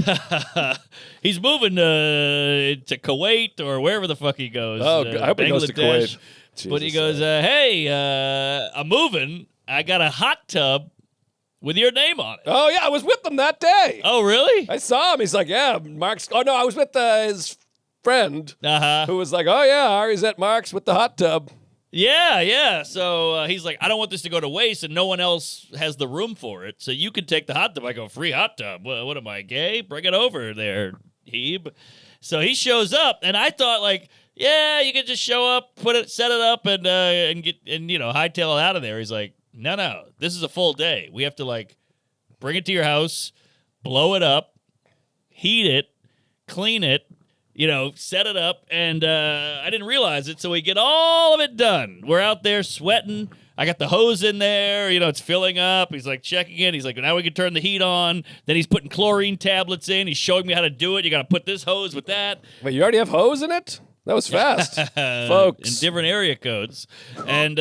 he's moving to Kuwait or wherever the fuck he goes. Oh, I hope he goes to Bangladesh. Kuwait. But he Jesus, goes, hey, I'm moving. I got a hot tub with your name on it. Oh, yeah, I was with him that day. Oh, really? I saw him. He's like, yeah, Mark's. Oh, no, I was with his friend Uh-huh. who was like, oh, yeah, Ari's at Mark's with the hot tub. Yeah. So he's like, I don't want this to go to waste, and no one else has the room for it. So you can take the hot tub. I go, free hot tub. What am I, gay? Bring it over there, Hebe. So he shows up, and I thought, like, yeah, you can just show up, set it up, and hightail it out of there. He's like, no, this is a full day. We have to, like, bring it to your house, blow it up, heat it, clean it, set it up, and I didn't realize it, so we get all of it done. We're out there sweating. I got the hose in there. It's filling up. He's, like, checking it. He's like, now we can turn the heat on. Then he's putting chlorine tablets in. He's showing me how to do it. You got to put this hose with that. Wait, you already have hose in it? That was fast, folks. In different area codes. And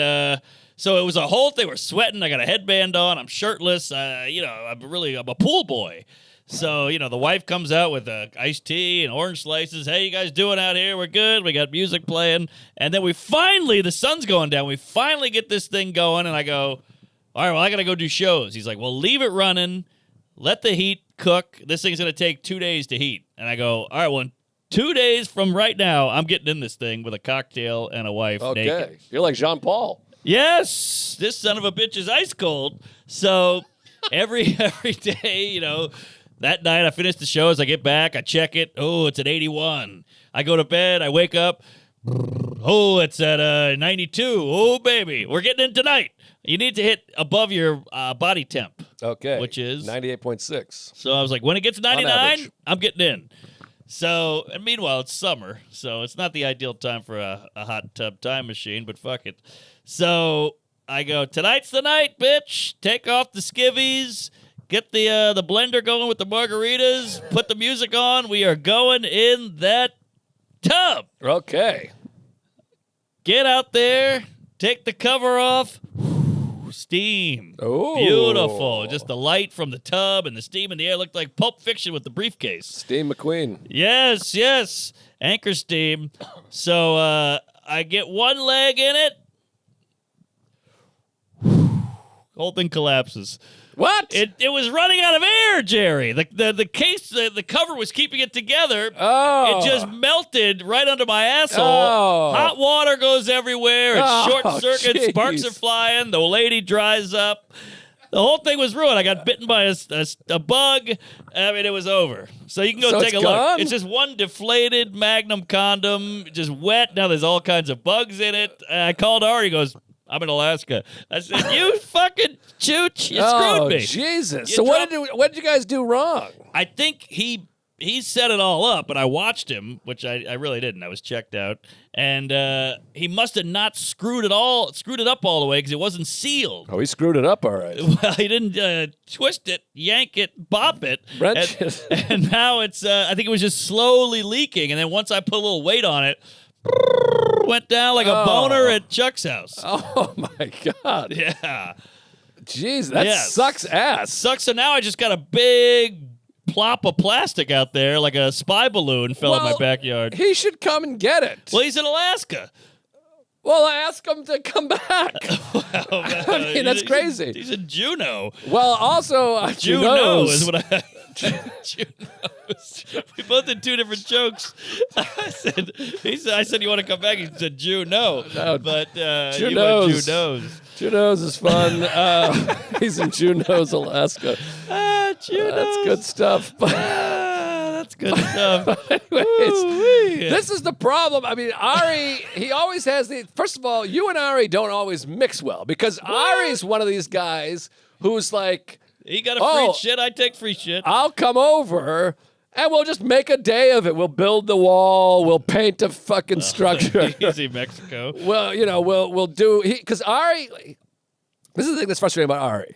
so it was a whole thing. We're sweating. I got a headband on. I'm shirtless. I'm a pool boy. So, the wife comes out with iced tea and orange slices. Hey, you guys doing out here? We're good. We got music playing. And then the sun's going down. We finally get this thing going. And I go, all right, well, I got to go do shows. He's like, well, leave it running. Let the heat cook. This thing's going to take 2 days to heat. And I go, all right, well, 2 days from right now, I'm getting in this thing with a cocktail and a wife naked. Okay. You're like Jean Paul. Yes, this son of a bitch is ice cold. So every day, that night I finish the show. As I get back, I check it. Oh, it's at 81. I go to bed. I wake up. Oh, it's at 92. Oh, baby, we're getting in tonight. You need to hit above your body temp. Okay. Which is 98.6. So I was like, when it gets 99, average. I'm getting in. So, and meanwhile, it's summer, so it's not the ideal time for a hot tub time machine, but fuck it. So I go, tonight's the night, bitch. Take off the skivvies. Get the blender going with the margaritas. Put the music on. We are going in that tub. Okay. Get out there. Take the cover off. Steam. Oh. Beautiful. Just the light from the tub and the steam in the air looked like Pulp Fiction with the briefcase. Steve McQueen. Yes. Anchor steam. So I get one leg in it. Whole thing collapses. What? It was running out of air, Jerry. The case, the cover was keeping it together. Oh. It just melted right under my asshole. Oh. Hot water goes everywhere. It's Oh, short circuit. jeez. Sparks are flying. The lady dries up. The whole thing was ruined. I got bitten by a bug. I mean, it was over. So you can go So take it's a look. gone? It's just one deflated Magnum condom, just wet. Now there's all kinds of bugs in it. I called Ari. He goes, I'm in Alaska. I said, you fucking chooch. You screwed me. Jesus. You So what dropped- did you guys do wrong? I think he set it all up, but I watched him, which I really didn't. I was checked out. And he must have not screwed it up all the way because it wasn't sealed. Oh, he screwed it up all right. Well, he didn't twist it, yank it, bop it. Wrench and, it. and now it's, I think it was just slowly leaking. And then once I put a little weight on it, went down like a boner at Chuck's house. Oh, my God. Yeah. Jeez, that Yes. sucks ass. Sucks. So now I just got a big plop of plastic out there, like a spy balloon fell in my Well, backyard. He should come and get it. Well, he's in Alaska. Well, I ask him to come back. I mean, that's crazy. He's in Juneau. Well, also, Juneau is what I. Juneau. We both did two different jokes. I said, you want to come back? He said, Jew, no. But you went Jew knows. Juneau's is fun. He's in Juneau's, Alaska. Juneau's. That's good stuff. That's good stuff. Anyways, this is the problem. I mean, Ari, he always has the. First of all, you and Ari don't always mix well because Ari's one of these guys who's like, he got a free shit. I take free shit. I'll come over and we'll just make a day of it. We'll build the wall. We'll paint a fucking structure. Easy, Mexico. Well, we'll do because Ari. This is the thing that's frustrating about Ari.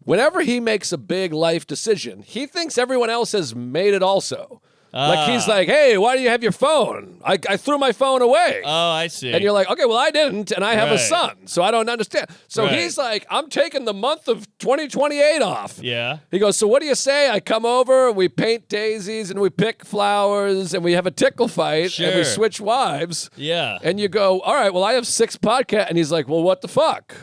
Whenever he makes a big life decision, he thinks everyone else has made it also. Like he's like, hey, why do you have your phone? I threw my phone away. Oh, I see. And you're like, okay, well, I didn't, and I have a son, so I don't understand. So Right. he's like, I'm taking the month of 2028 off. Yeah. He goes, so what do you say? I come over, we paint daisies, and we pick flowers, and we have a tickle fight, and we Sure. switch wives. Yeah. And you go, all right, well, I have 6 podcasts. And he's like, well, what the fuck?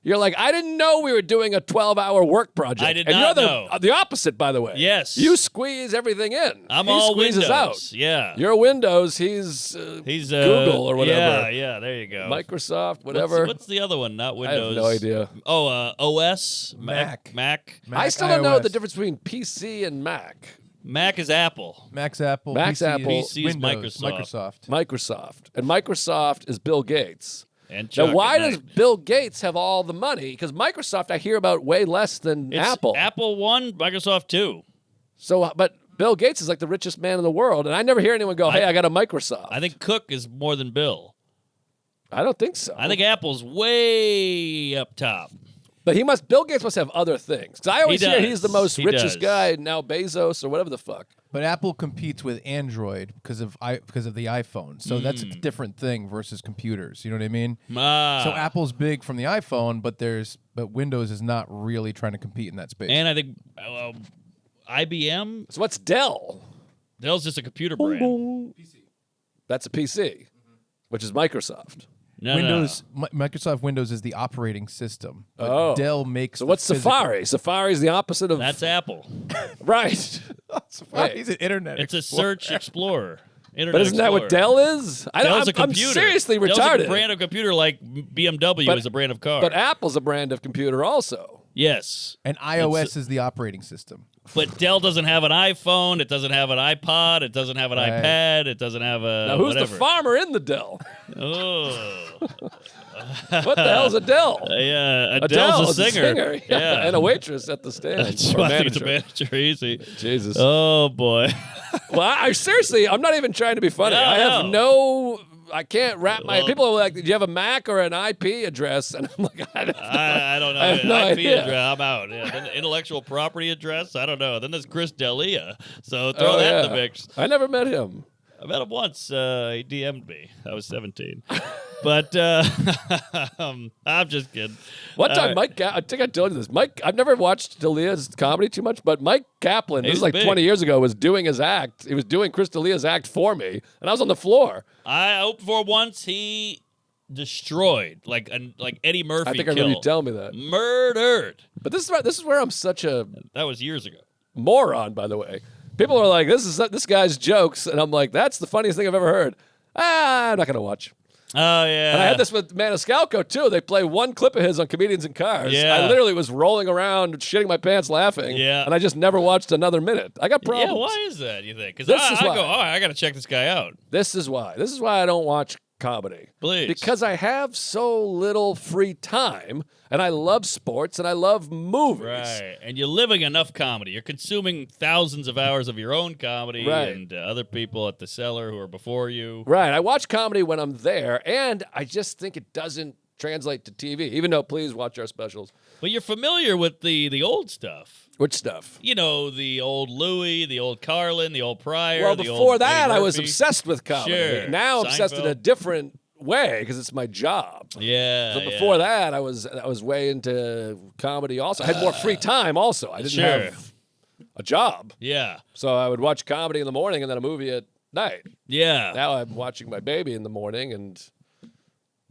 You're like, I didn't know we were doing a 12-hour work project. I did and not you're know. the opposite, by the way. Yes. You squeeze everything in. I'm he all squeezes Windows. out. Yeah. You're Windows. He's Google or whatever. Yeah, there you go. Microsoft, whatever. What's the other one? Not I Windows. have no idea. Oh, OS? Mac. I still don't know iOS. the difference between PC and Mac. Mac is Apple. Mac's Apple. Mac's PC Apple. is PC is Windows, Microsoft. Microsoft. And Microsoft is Bill Gates. And Now, Chuck why at does night. Bill Gates have all the money? Because Microsoft, I hear about way less than It's Apple. Apple 1, Microsoft 2. So, but Bill Gates is like the richest man in the world, and I never hear anyone go, "Hey, I got a Microsoft." I think Cook is more than Bill. I don't think so. I think Apple's way up top. but Bill Gates must have other things. Because I always He hear does. he's the most He richest does. guy now, Bezos or whatever the fuck. But Apple competes with Android because of the iPhone. So that's a different thing versus computers. You know what I mean? So Apple's big from the iPhone, but Windows is not really trying to compete in that space. And I think IBM, So what's Dell? Dell's just a computer brand. That's a PC, which is Microsoft. No, Windows, Microsoft Windows is the operating system. But Oh. Dell makes. So the what's physical- Safari? Safari's the opposite of That's Apple. right. Safari's an internet. It's a Explorer. search explorer. Internet But isn't that what Explorer. Dell is? Dell's a I'm computer. seriously Dell's retarded. a brand of computer like BMW But- is a brand of car. But Apple's a brand of computer also. yes. And iOS is the operating system. But Dell doesn't have an iPhone. It doesn't have an iPod. It doesn't have an Right. iPad. It doesn't have a Now, who's whatever. the farmer in the Dell? Oh. What the hell's a Dell? Yeah, Adele's Adele's a singer. Yeah. And a waitress at the stand. That's Or why I a think it's a manager. manager. Easy. Jesus. Oh, boy. Well, I seriously, I'm not even trying to be funny. No, I have no. I can't wrap my. Well- People are like, "Do you have a Mac or an IP address?" And I'm like, I don't know. I don't know. I have no IP idea. address, I'm out. Yeah. Then the intellectual property address, I don't know. Then there's Chris D'Elia. So throw Oh, that in yeah. the mix. I never met him. I met him once. He DM'd me. I was 17. But I'm just kidding. One All time, right. I think I told you this. I've never watched D'Elia's comedy too much, but Mike Kaplan, this He's is like big. 20 years ago, was doing his act. He was doing Chris D'Elia's act for me, and I was on the floor. I opened for once. He destroyed like Eddie Murphy. I think I kill. remember you telling me that. Murdered. But this is where I'm such a That was years ago. moron, by the way. People are like, this guy's jokes, and I'm like, that's the funniest thing I've ever heard. I'm not going to watch. Oh yeah. And I had this with Maniscalco, too. They play one clip of his on Comedians in Cars. Yeah. I literally was rolling around, shitting my pants laughing. Yeah. And I just never watched another minute. I got problems. Yeah, why is that, you think? Because This is I why. go, oh, I got to check this guy out. This is why. This is why I don't watch comedy. Please. Because I have so little free time, and I love sports, and I love movies. Right. And you're living enough comedy. You're consuming thousands of hours of your own comedy Right. and other people at the cellar who are before you. Right. I watch comedy when I'm there, and I just think it doesn't translate to TV, even though please watch our specials. But you're familiar with the old stuff. Which stuff? You know, the old Louis, the old Carlin, the old Pryor. Well, the before old that, Eddie I was Murphy. obsessed with comedy. Sure. Now I'm obsessed in a Seinfeld. different way because it's my job. Yeah. But before that, I was way into comedy also. I had more free time also. I didn't Sure. have a job. Yeah. So I would watch comedy in the morning and then a movie at night. Yeah. Now I'm watching my baby in the morning and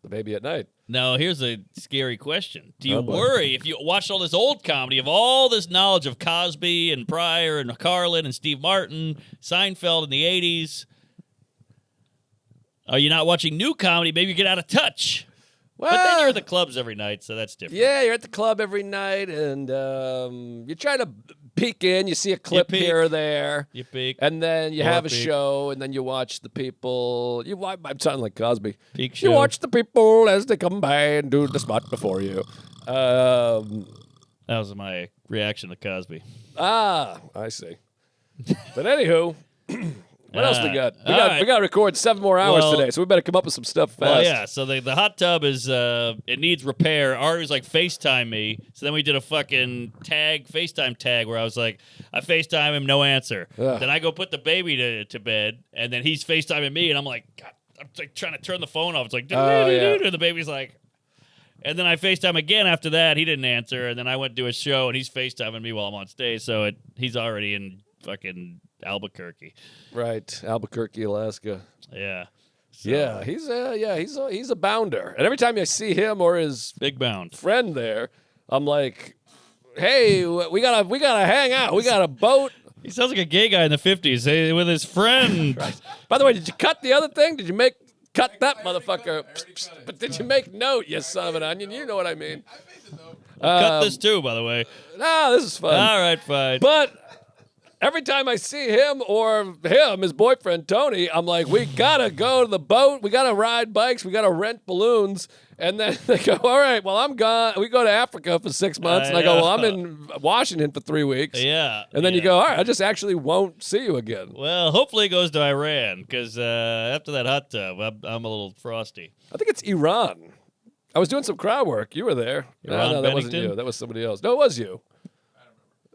The baby at night. Now, here's a scary question. Do you worry if you watched all this old comedy of all this knowledge of Cosby and Pryor and Carlin and Steve Martin, Seinfeld in the 80s? Are you not watching new comedy? Maybe you get out of touch. Well, But then you're at the clubs every night, so that's different. Yeah, you're at the club every night, and you try to peek in. You see a clip here or there. You peek. And then you have a peek. show, and then you watch the people. I'm sounding like Cosby. Peek You show. watch the people as they come by and do the spot before you. That was my reaction to Cosby. I see. But anywho, what else we got? We all got to record 7 more hours Well- today, so we better come up with some stuff fast. Well, yeah, so the hot tub is, it needs repair. Ari was like, FaceTime me. So then we did a fucking FaceTime tag where I was like, I FaceTime him, no answer. Ugh. Then I go put the baby to bed, and then he's FaceTiming me, and I'm like, God, I'm like trying to turn the phone off. It's like, yeah. and the baby's like, and then I FaceTime again after that. He didn't answer, and then I went to a show, and he's FaceTiming me while I'm on stage, so he's already in fucking Albuquerque. Right, Albuquerque, Alaska. Yeah. So, Yeah, he's a bounder. And every time I see him or his big bound. friend there, I'm like, hey, we gotta hang out. We got a boat. He sounds like a gay guy in the 50s with his friend. By the way, did you cut the other thing? Did you cut that motherfucker? But did you make note, you son of an onion? You know what I mean. Cut this too, by the way. No, this is fun. All right, fine. But every time I see him or his boyfriend, Tony, I'm like, we gotta go to the boat. We gotta ride bikes. We gotta rent balloons. And then they go, all right, well, I'm gone. We go to Africa for 6 months. And I go, well, I'm in Washington for 3 weeks. Yeah. And then you yeah. go, all right, I just actually won't see you again. Well, hopefully it goes to Iran, because after that hot tub, I'm a little frosty. I think it's Iran. I was doing some crowd work. You were there. Iran No, that wasn't Bennington? you. That was somebody else. No, it was you.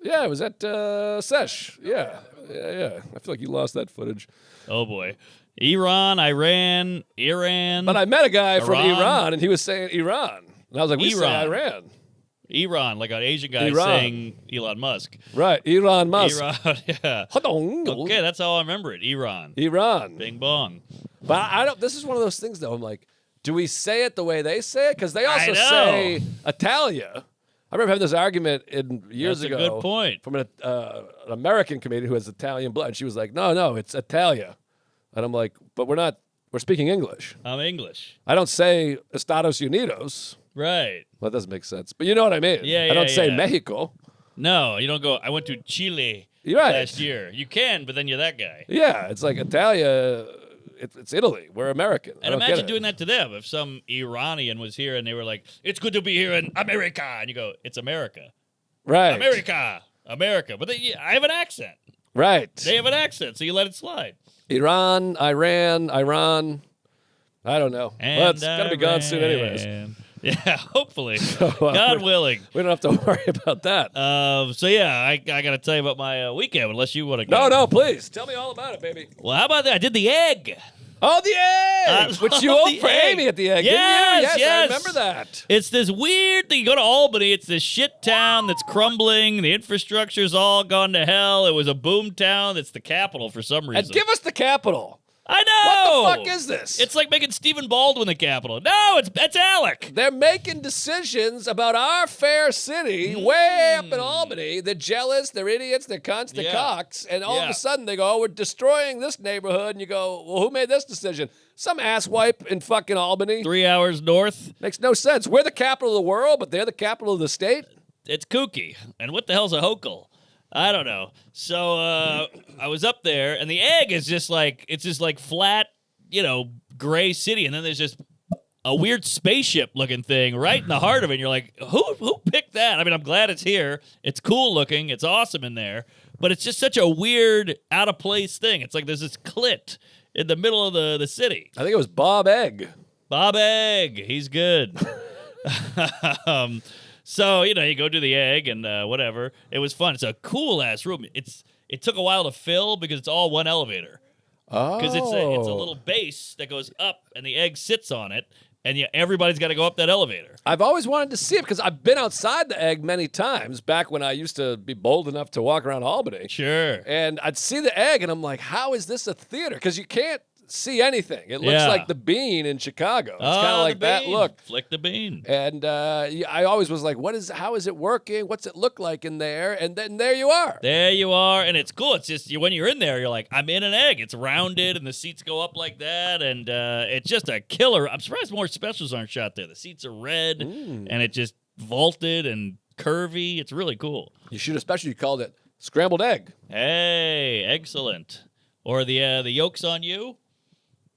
Yeah, it was at Sesh. Yeah. I feel like you lost that footage. Oh, boy. Iran. But I met a guy from Iran? Iran, and he was saying Iran. And I was like, we say Iran. Iran. Iran, like an Asian guy Iran. saying Elon Musk. Right, Elon Musk. Iran, yeah. Okay, that's how I remember it. Iran. Iran. Bing bong. But I don't. This is one of those things, though. I'm like, do we say it the way they say it? Because they also I know. say Italia. I remember having this argument years That's a ago. good point. From an American comedian who has Italian blood. And she was like, no, it's Italia. And I'm like, but we're speaking English. I'm English. I don't say Estados Unidos. Right. Well, that doesn't make sense. But you know what I mean. Yeah, I don't yeah, say yeah. Mexico. No, you don't go, I went to Chile You're right. last year. You can, but then you're that guy. Yeah, it's like Italia. It's Italy. We're American. I And don't get imagine it. doing that to them. If some Iranian was here and they were like, it's good to be here in America. And you go, it's America. Right. America. But I have an accent. Right. They have an accent, so you let it slide. Iran, Iran. I don't know. Well, it's got to be gone soon anyways. Yeah, hopefully. So, God willing. We don't have to worry about that. So, yeah, I got to tell you about my weekend, unless you want to go. No, please. Tell me all about it, baby. Well, how about that? I did the egg. Oh, the egg! Which you love owed the for egg. Amy at the egg, Yes, didn't you? yes. I remember that. It's this weird thing. You go to Albany, it's this shit town that's crumbling. The infrastructure's all gone to hell. It was a boom town that's the capital for some reason. And give us the capital. I know! What the fuck is this? It's like making Stephen Baldwin the capital. No, that's Alec. They're making decisions about our fair city way up in Albany. They're jealous, they're idiots, they're cunts, they're Yeah. cocks. And all of Yeah. a sudden they go, oh, we're destroying this neighborhood. And you go, well, who made this decision? Some asswipe in fucking Albany. 3 hours north. Makes no sense. We're the capital of the world, but they're the capital of the state. It's kooky. And what the hell's a hokel? I don't know. So I was up there, and the egg is just like, it's just like flat, gray city. And then there's just a weird spaceship looking thing right in the heart of it. And you're like, who picked that? I mean, I'm glad it's here. It's cool looking. It's awesome in there. But it's just such a weird, out of place thing. It's like there's this clit in the middle of the city. I think it was Bob Egg. Bob Egg. He's good. So, you go do the egg and whatever. It was fun. It's a cool-ass room. It took a while to fill because it's all one elevator. Oh. Because it's a little base that goes up and the egg sits on it, and everybody's got to go up that elevator. I've always wanted to see it because I've been outside the egg many times back when I used to be bold enough to walk around Albany. Sure. And I'd see the egg, and I'm like, how is this a theater? Because you can't see anything. It looks Yeah. like the bean in Chicago. It's kind of like the that bean. look. Flick the bean. And I always was like, how is it working? What's it look like in there? And then there you are. There you are, and it's cool. It's just when you're in there, you're like, I'm in an egg. It's rounded, and the seats go up like that, and it's just a killer. I'm surprised more specials aren't shot there. The seats are red, and it just vaulted and curvy. It's really cool. You shoot a special, you called it scrambled egg. Hey, excellent. Or the yolk's on you.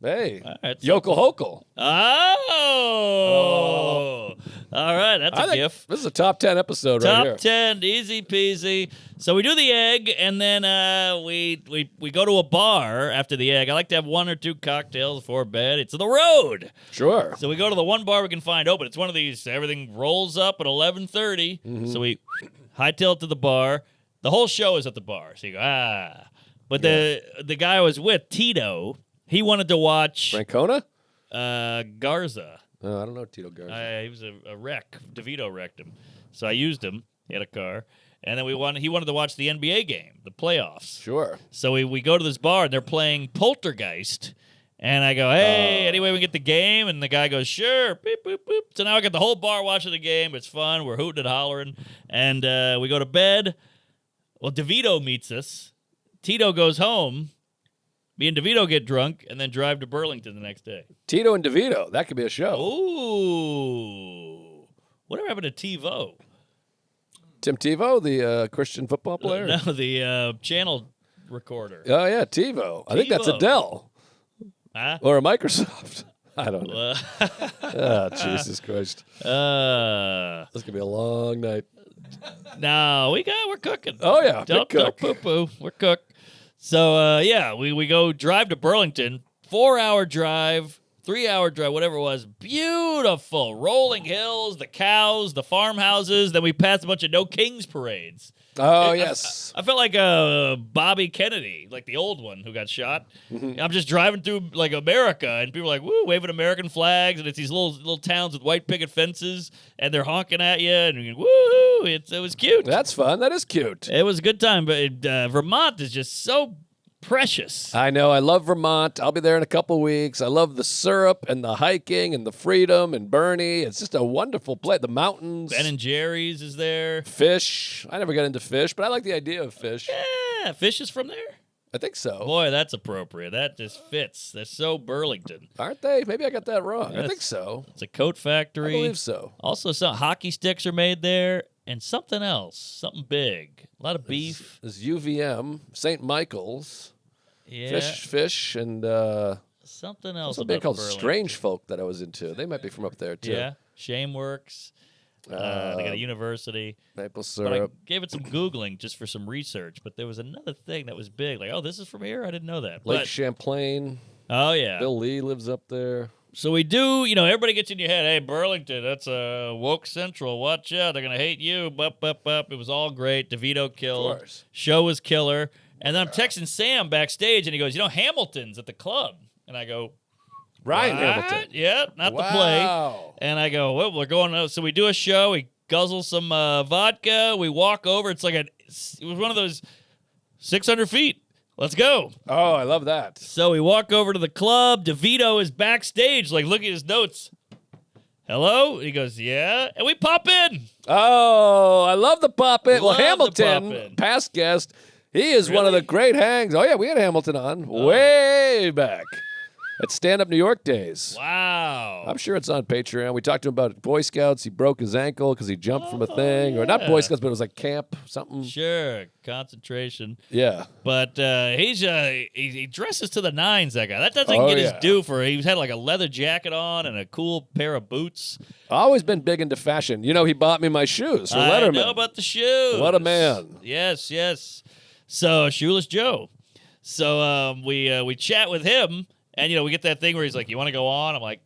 Hey, Right, yokel hokel. Oh, all right, that's I a think gift. this is a top 10 episode right here. Top 10, easy peasy. So we do the egg, and then we go to a bar after the egg. I like to have 1 or 2 cocktails before bed. It's the road. Sure. So we go to the one bar we can find open. It's one of these, everything rolls up at 11:30. So we hightail it to the bar. The whole show is at the bar. So you go, But the guy I was with, Tito, he wanted to watch Francona? Garza. Oh, I don't know Tito Garza. He was a wreck. DeVito wrecked him. So I used him. He had a car. And then he wanted to watch the NBA game, the playoffs. Sure. So we go to this bar, and they're playing Poltergeist. And I go, hey, anyway, we get the game. And the guy goes, sure. Beep, boop, boop. So now I got the whole bar watching the game. It's fun. We're hooting and hollering. And we go to bed. Well, DeVito meets us. Tito goes home. Me and DeVito get drunk and then drive to Burlington the next day. Tito and DeVito. That could be a show. Ooh. Whatever happened to TiVo? Tim Tebow, the Christian football player? No, the channel recorder. Oh, yeah, TiVo. I think that's a TiVo. Dell Huh? or a Microsoft. I don't know. Oh, Jesus Christ. This is going to be a long night. No, we're cooking. Oh, yeah. Don't big cook. poo-poo. We're cooked. So, we go drive to Burlington. 4-hour drive, 3-hour drive, whatever it was. Beautiful. Rolling hills, the cows, the farmhouses. Then we passed a bunch of No Kings parades. Oh, yes. I felt like Bobby Kennedy, like the old one who got shot. I'm just driving through like America, and people are like, woo, waving American flags, and it's these little towns with white picket fences, and they're honking at you, and you go, woo, it was cute. That's fun. That is cute. It was a good time, but Vermont is just so precious. I know. I love Vermont. I'll be there in a couple weeks. I love the syrup and the hiking and the freedom and Bernie. It's just a wonderful place. The mountains. Ben and Jerry's is there. Fish. I never got into fish, but I like the idea of fish. Yeah, fish is from there. I think so. Boy, that's appropriate. That just fits. They're so Burlington. Aren't they? Maybe I got that wrong. I Yes. think so. It's a coat I factory. believe so. Also, some hockey sticks are made there, and something else, something big. A lot of beef. There's UVM, St. Michael's, Yeah, fish, and something else. something about called Burlington. Strange Folk that I was into. They might be from up there too. Yeah, Shameworks. They got a university. Maple But I syrup. gave it some Googling just for some research. But there was another thing that was big. Like, oh, this is from here? I didn't know that. Lake But, Champlain. oh, yeah. Bill Lee lives up there. So we do, everybody gets in your head, hey, Burlington, that's woke central. Watch out. They're going to hate you. Bup, bup, bup. It was all great. DeVito killed. Of course. Show was killer. And then I'm texting Sam backstage, and he goes, Hamilton's at the club. And I go, Ryan "What?" Hamilton. Yeah, not the play. Wow. And I go, well, we're going out. So we do a show. We guzzle some vodka. We walk over. It was one of those 600 feet. Let's go. Oh, I love that. So we walk over to the club. DeVito is backstage, like looking at his notes. Hello? And he goes, yeah. And we pop in. Oh, I love the pop in. Well, Love the Hamilton, pop-in. past guest, he is one of the Really? great hangs. Oh, yeah, we had Hamilton on way back at Stand Up New York days. Wow. I'm sure it's on Patreon. We talked to him about Boy Scouts. He broke his ankle because he jumped from a thing. Or not yeah. Boy Scouts, but it was like camp, something. Sure. Concentration. Yeah. But he dresses to the nines, that guy. That doesn't Oh, get his yeah. due for He's had like a leather jacket on and a cool pair of boots. Always been big into fashion. He bought me my shoes for Letterman. I know about the shoes. What a man. Yes, yes. So, Shoeless Joe. So we chat with him, and, we get that thing where he's like, you want to go on? I'm like,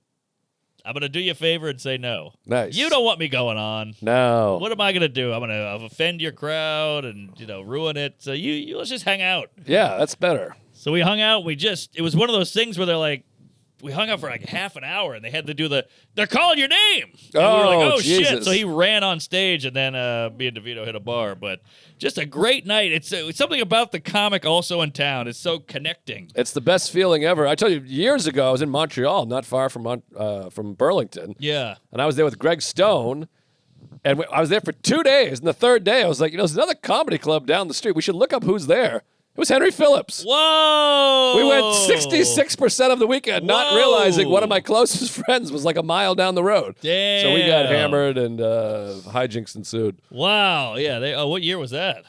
I'm going to do you a favor and say no. Nice. You don't want me going on. No. What am I going to do? I'm going to offend your crowd and, ruin it. So you let's just hang out. Yeah, that's better. So we hung out. It was one of those things where they're like, we hung out for like half an hour, and they had to do they're calling your name. And we Oh, were like, oh Jesus. shit! So he ran on stage, and then me and DeVito hit a bar. But just a great night. It's something about the comic also in town. It's so connecting. It's the best feeling ever. I told you years ago, I was in Montreal, not far from Burlington. Yeah. And I was there with Greg Stone. And I was there for 2 days. And the third day, I was like, there's another comedy club down the street. We should look up who's there. It was Henry Phillips. Whoa! We went 66% of the weekend, not Whoa. realizing one of my closest friends was like a mile down the road. Damn. So we got hammered and hijinks ensued. Wow. Yeah. What year was that?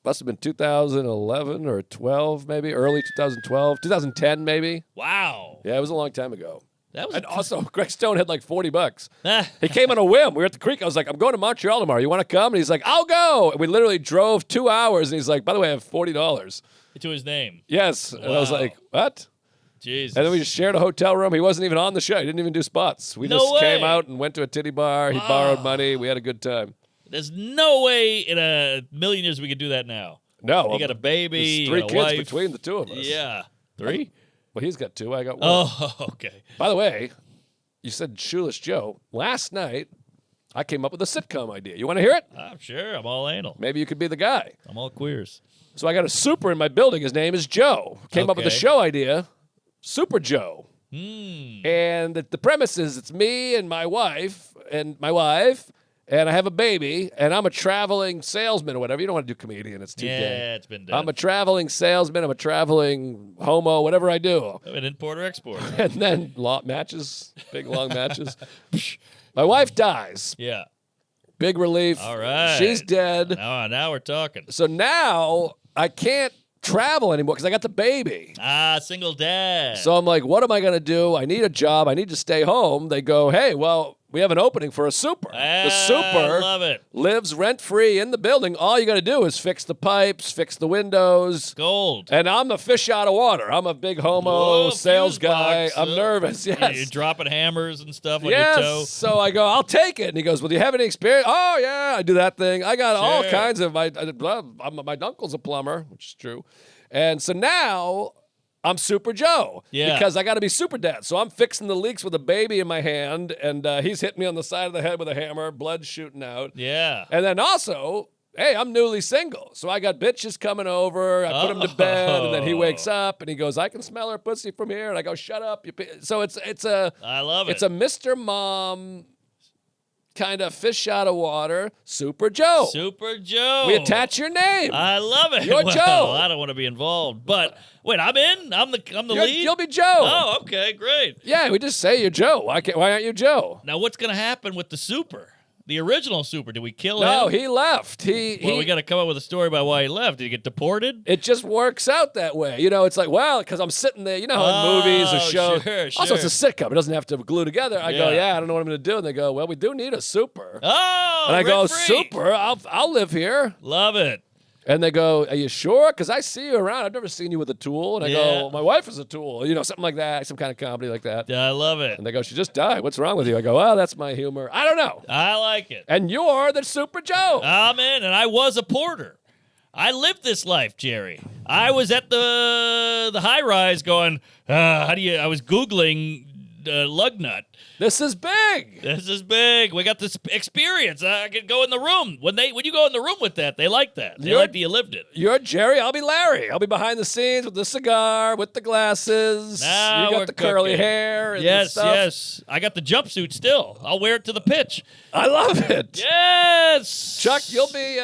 Must have been 2011 or 12, maybe early 2012, 2010, maybe. Wow. Yeah, it was a long time ago. That was And also, Greg Stone had like $40. Ah. He came on a whim. We were at the creek. I was like, I'm going to Montreal tomorrow. You want to come? And he's like, I'll go. And we literally drove 2 hours. And he's like, by the way, I have $40. To his name. Yes. And I was Wow. like, what? Jesus. And then we just shared a hotel room. He wasn't even on the show. He didn't even do spots. We No just came way. out and went to a titty bar. He borrowed money. We had a good time. There's no way in a million years we could do that now. No. You got a baby. There's 3 you got a kids wife. between the two of us. Yeah. 3? Well, he's got 2. I got 1. Oh, okay. By the way, you said Shoeless Joe. Last night, I came up with a sitcom idea. You want to hear it? I'm sure. I'm all anal. Maybe you could be the guy. I'm all queers. So I got a super in my building. His name is Joe. Came up with the Okay. show idea, Super Joe. Hmm. And the premise is it's me and my wife, and I have a baby, and I'm a traveling salesman or whatever. You don't want to do comedian. It's too gay. Yeah, it's been done. I'm a traveling salesman. I'm a traveling homo, whatever I do. I'm an importer-export. And then matches, big long matches. My wife dies. Yeah. Big relief. All right. She's dead. Now we're talking. So now I can't travel anymore because I got the baby. Single dad. So I'm like, what am I going to do? I need a job. I need to stay home. They go, hey, well, we have an opening for a super. The super love it. lives rent-free in the building. All you got to do is fix the pipes, fix the windows. Gold. And I'm a fish out of water. I'm a big homo Whoa, sales fuse guy. box. I'm nervous. Yeah, Yes. you're dropping hammers and stuff on your toe. Yes. So I go, I'll take it. And he goes, well, do you have any experience? Oh, yeah, I do that thing. I got all Sure. kinds of, my uncle's a plumber, which is true. And so now I'm Super Joe. Yeah. Because I got to be super dad. So I'm fixing the leaks with a baby in my hand. And he's hitting me on the side of the head with a hammer, blood shooting out. Yeah. And then also, hey, I'm newly single. So I got bitches coming over. I put him to bed. And then he wakes up and he goes, I can smell her pussy from here. And I go, shut up. So it's a I love it. it's a Mr. Mom kind of fish out of water, Super Joe. Super Joe. We attach your name. I love it. You're Well, Joe. I don't want to be involved, but wait, I'm in. I'm the lead. You'll be Joe. Oh, okay, great. Yeah, we just say you're Joe. Why aren't you Joe? Now, what's going to happen with the super? The original super? Did we kill No, him? he left. Well, we got to come up with a story about why he left. Did he get deported? It just works out that way. You know, it's like, well, because I'm sitting there, you know how in movies or shows. Sure, Also, it's a sitcom. It doesn't have to glue together. I go, Yeah. yeah, I don't know what I'm going to do. And they go, well, we do need a super. Oh, And I go, rent-free. super, I'll live here. Love it. And they go, are you sure? Because I see you around. I've never seen you with a tool. And I Yeah. go, my wife is a tool. You know, something like that, some kind of comedy like that. I love it. And they go, she just died. What's wrong with you? I go, well, that's my humor. I don't know. I like it. And you're the Super Joe. I'm in, and I was a porter. I lived this life, Jerry. I was at the high rise going, I was Googling lug nut. This is big. This is big. We got this experience. I could go in the room. When you go in the room with that, they like that. They like that you lived it. You're Jerry. I'll be Larry. I'll be behind the scenes with the cigar, with the glasses. Now you got we're the curly cooking. hair. And the Yes, stuff. yes. I got the jumpsuit still. I'll wear it to the pitch. I love it. Yes. Chuck, you'll be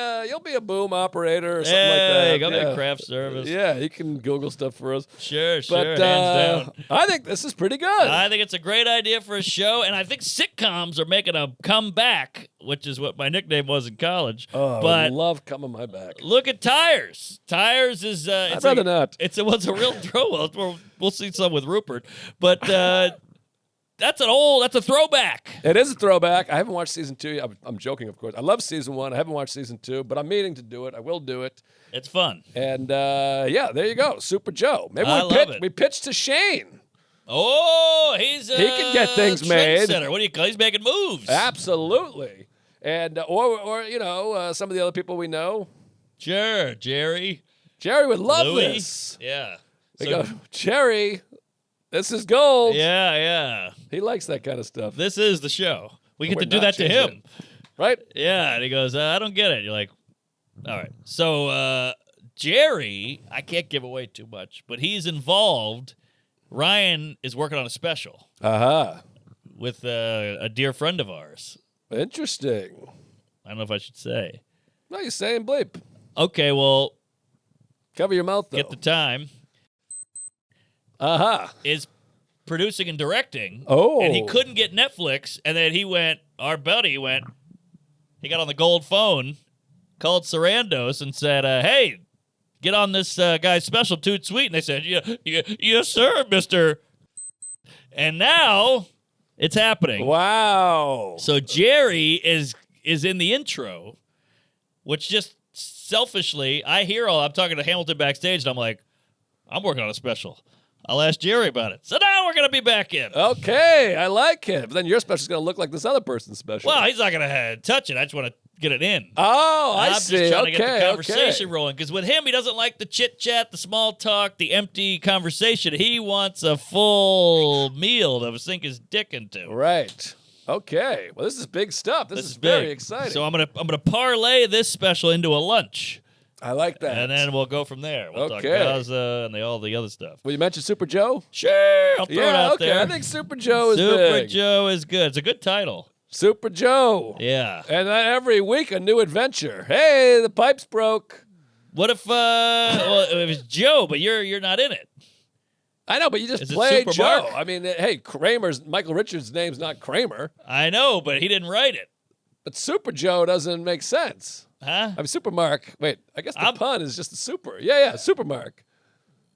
a boom operator or something Hey, like go that. to craft service. Yeah, you can Google stuff for us. Sure, But hands down. I think this is pretty good. I think it's a great idea for a show, and I think sitcoms are making a comeback, which is what my nickname was in college. I but love coming my back. look at Tires. Tires is I'd rather not. It's a real throw. We'll see some with Rupert, but that's a throwback. It is a throwback. I haven't watched season 2. I'm joking, of course. I love season 1. I haven't watched season 2, but I'm meaning to do it. I will do it. It's fun. And yeah, there you go, Super Joe. Maybe I love it. we pitch to Shane. Oh, he's He can get things made. trendsetter. What do you call? He's making moves. Absolutely. And or you know, some of the other people we know. Sure, Jerry. Jerry would love Louis. this. Yeah. They So- go, Jerry, This is gold. Yeah. He likes that kind of stuff. This is the show. We get We're to do not that to changing him. Right? Yeah, and he goes, I don't get it. You're like, all right. So Jerry, I can't give away too much, but he's involved. Ryan is working on a special with a dear friend of ours. Interesting. I don't know if I should say. No, you're saying bleep. Okay, well, Cover your mouth, though. get the time. Is producing and directing. Oh. And he couldn't get Netflix, and then our buddy he got on the gold phone, called Sarandos, and said, hey, get on this guy's special, Toot Sweet. And they said, yes, sir, mister. And now it's happening. Wow. So Jerry is in the intro, which just selfishly, I'm talking to Hamilton backstage, and I'm like, I'm working on a special. I'll ask Jerry about it. So now we're going to be back in. Okay, I like it. But then your special's going to look like this other person's special. Well, he's not going to touch it. I just want to get it in. Oh, I I'm see. just trying Okay, to get the conversation okay. rolling. Because with him, he doesn't like the chit-chat, the small talk, the empty conversation. He wants a full meal to sink his dick into. Right. Okay. Well, this is big stuff. This is very big. exciting. So I'm gonna parlay this special into a lunch. I like that. And then we'll go from there. We'll talk Okay. Gaza and all the other stuff. Well, you mentioned Super Joe? Sure, I'll throw it out okay. there. I think Super Joe is Super big. Joe is good. It's a good title. Super Joe. Yeah. And then every week a new adventure. Hey, the pipes broke. What if if it's Joe, but you're not in it? I know, but you just Is it played Super Joe. Mark? I mean, hey, Michael Richards' name's not Kramer, I know, but he didn't write it. but Super Joe doesn't make sense. Huh? I mean, Super Mark. Wait, I guess the pun is just the super. Yeah, Super Mark.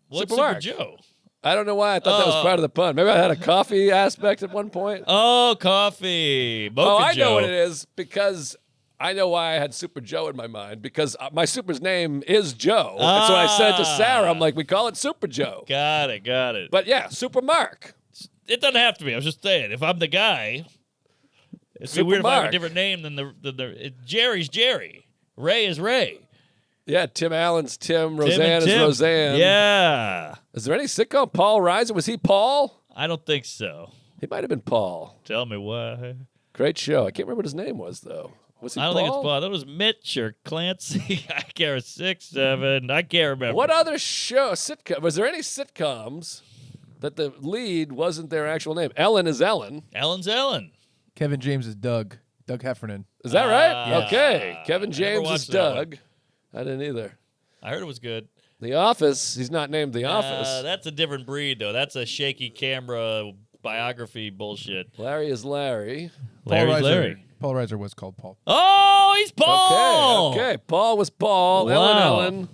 What's Super Super Mark. Joe? I don't know why I thought that was part of the pun. Maybe I had a coffee aspect at one point. Oh, coffee. Mocha Oh, I Joe. know what it is because I know why I had Super Joe in my mind because my super's name is Joe. And so I said to Sarah, I'm like, we call it Super Joe. Got it. But yeah, Super Mark. It doesn't have to be. I was just saying, if I'm the guy, it'd be Super weird if I have a Mark. different name than Jerry's Jerry. Ray is Ray. Yeah, Tim Allen's Tim, Tim Roseanne and is Tim. Roseanne. Yeah. Is there any sitcom? Paul Reiser? Was he Paul? I don't think so. He might have been Paul. Tell me why. Great show. I can't remember what his name was, though. Was he I don't Paul? think it's Paul. I thought it was Mitch or Clancy. I can't remember. 6, 7. I can't remember. What other sitcom? Was there any sitcoms that the lead wasn't their actual name? Ellen is Ellen. Ellen's Ellen. Kevin James is Doug Heffernan. Is that right? Yeah. Okay. Kevin I never James is watched that one. Doug. I didn't either. I heard it was good. The Office. He's not named The Office. That's a different breed, though. That's a shaky camera biography bullshit. Larry is Larry. Larry's Larry. Paul Reiser was called Paul. Oh, he's Paul. Okay. Paul was Paul. Wow. Ellen.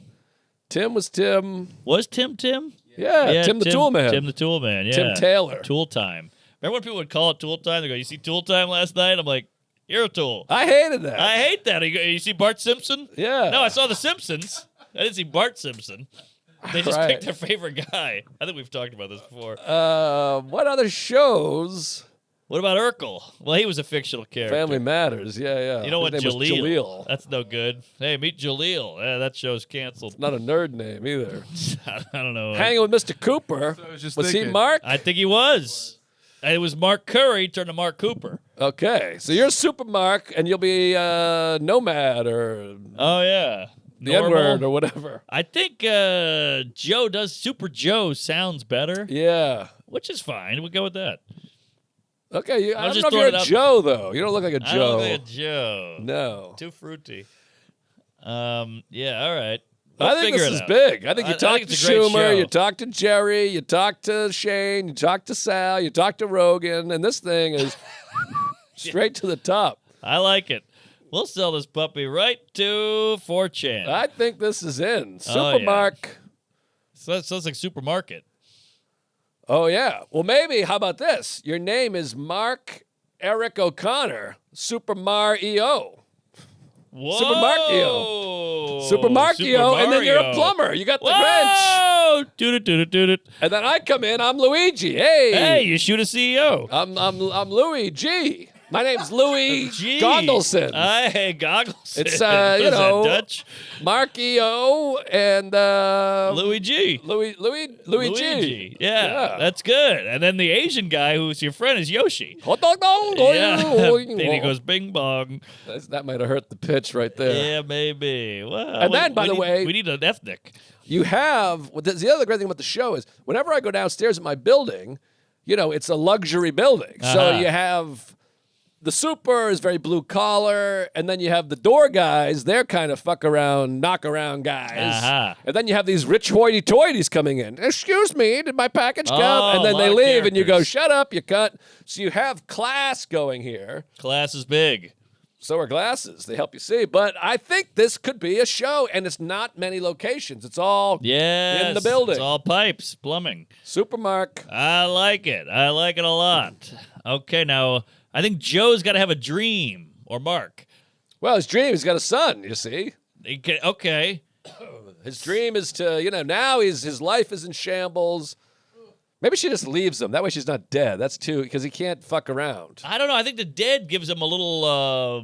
Tim was Tim. Was Tim Tim? Yeah, Tim the Tool Man. Tim the Tool Man, yeah. Tim Taylor. Tool Time. Remember when people would call it Tool Time? They go, you see Tool Time last night? I'm like, you're a tool. I hated that. I hate that. You see Bart Simpson? Yeah. No, I saw The Simpsons. I didn't see Bart Simpson. They just Right. picked their favorite guy. I think we've talked about this before. What other shows? What about Urkel? Well, he was a fictional character. Family Matters. Yeah. You know what, His name was Jaleel? Jaleel. That's no good. Hey, meet Jaleel. Yeah, that show's canceled. Not a nerd name either. I don't know. Hanging with Mr. Cooper. I was just Was he thinking. Mark? I think he was. It was Mark Curry turned to Mark Cooper. Okay, so you're Super Mark, and you'll be Nomad or Oh, yeah. the N-word or whatever. I think Super Joe sounds better, Yeah. which is fine. We'll go with that. Okay, I was don't just know if you're throwing it a out Joe, though. You don't look like a I Joe. don't look like a Joe. No. Too fruity. Yeah, all right. I We'll think figure this it is out. big. I think you I talk think to it's a great Schumer, show. you talk to Jerry, you talk to Shane, you talk to Sal, you talk to Rogan, and this thing is straight to the top. I like it. We'll sell this puppy right to 4chan. I think this is in. Oh, Super yeah. Mark. So that sounds like Supermarket. Oh, yeah. Well, maybe, how about this? Your name is Mark Eric O'Connor, Super Mario. Whoa! Super Mario. Super Mario, and then you're a plumber. You got the wrench. Whoa! Doot-it. And then I come in, I'm Luigi. Hey. Hey, you shoot a CEO. I'm Louis G. My name's Louis Gee. Gondelson. Hey, Goggleson. It's, What you is that, know, Dutch? Mark E.O. and Louis G. Louis G. Yeah, that's good. And then the Asian guy who's your friend is Yoshi. Hot dog dog. Yeah. Then he goes bing bong. That might have hurt the pitch right there. Yeah, maybe. Well, And then, by the way- we need an ethnic. You have the other great thing about the show is whenever I go downstairs at my building, you know, it's a luxury building. So Uh-huh. you have the super is very blue collar, and then you have the door guys. They're kind of fuck around, knock around guys. Uh-huh. And then you have these rich hoity-toities coming in. Excuse me, did my package come? Oh, And then a they lot of leave, and you go, characters. shut up, you cunt. So you have class going here. Class is big. So are glasses. They help you see. But I think this could be a show, and it's not many locations. It's all in the building. It's all pipes, plumbing. Supermark. I like it. I like it a lot. Okay, now I think Joe's got to have a dream, or Mark. Well, his dream, he's got a son, you see. Okay. His dream is to, you know, now his life is in shambles. Maybe she just leaves him. That way she's not dead. That's too, because he can't fuck around. I don't know. I think the dead gives him a little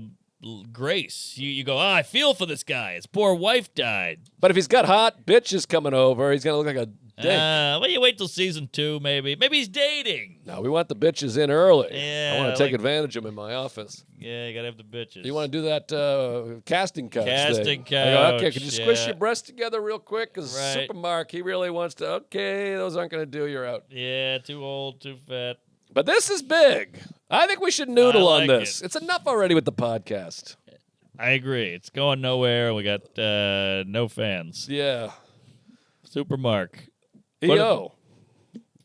grace. You go, I feel for this guy. His poor wife died. But if he's got hot bitches coming over, he's going to look like a dick. Well, you wait till season 2, maybe. Maybe he's dating. No, we want the bitches in early. Yeah, I want to take like- advantage of them in my office. Yeah, you got to have the bitches. You want to do that casting couch Casting thing. I go, okay, couch, could you squish yeah. your breasts together real quick? Because Right. Supermark, he really wants to, okay, those aren't going to do, you're out. Yeah, too old, too fat. But this is big. I think we should noodle I on like this. it. It's enough already with the podcast. I agree. It's going nowhere. We got no fans. Yeah. Super Mark. EO.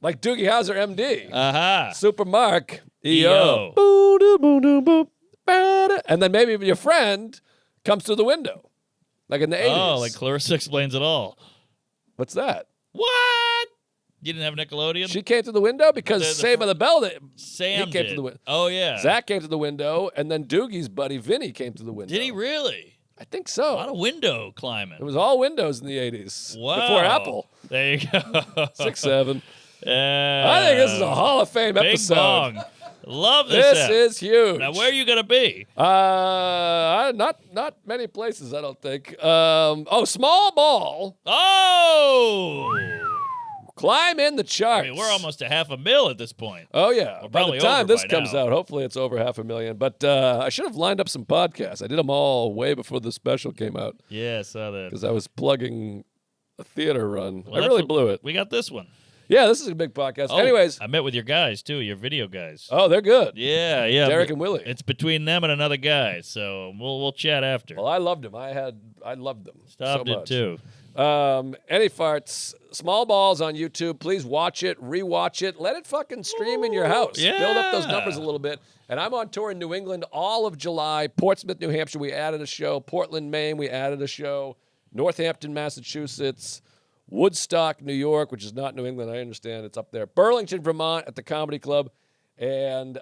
Like Doogie Howser, MD. Aha. Supermark. EO. EO. Boo, doo, boo, doo, boop, ba-da. And then maybe your friend comes through the window. Like in the 80s. Oh, like Clarissa Explains It All. What's that? What? You didn't have Nickelodeon? She came through the window because The Saved by the Bell. Sam he came did. to the window. Oh, yeah. Zach came to the window, and then Doogie's buddy Vinny came to the window. Did he really? I think A lot so. of window climbing. It was all Windows in the 80s. Wow. Before Apple. There you go. 6, 7. I I think this is a Hall of Fame big episode. bong. Love this. This app. is huge. Now, where are you going to be? Not many places, I don't think. Small ball. Oh! Climb in the charts. I mean, we're almost to $500,000 at this point. Oh, yeah. We're By probably the time over this by comes now. out, hopefully it's over 500,000. But I should have lined up some podcasts. I did them all way before the special came out Yeah, I saw that. because I was plugging a theater run. Well, I that's really what- blew it. We got this one. Yeah, this is a big podcast. Oh, Anyways, I met with your guys, too, your video guys. oh, they're good. Yeah. Derek and Willie. It's between them and another guy, so we'll chat after. Well, I loved them. I loved them. Stop so did much. too. Any farts, small balls on YouTube. Please watch it, rewatch it. Let it fucking stream in your house. Yeah. Build up those numbers a little bit. And I'm on tour in New England all of July. Portsmouth, New Hampshire, we added a show. Portland, Maine, we added a show. Northampton, Massachusetts. Woodstock, New York, which is not New England, I understand. It's up there. Burlington, Vermont at the Comedy Club. And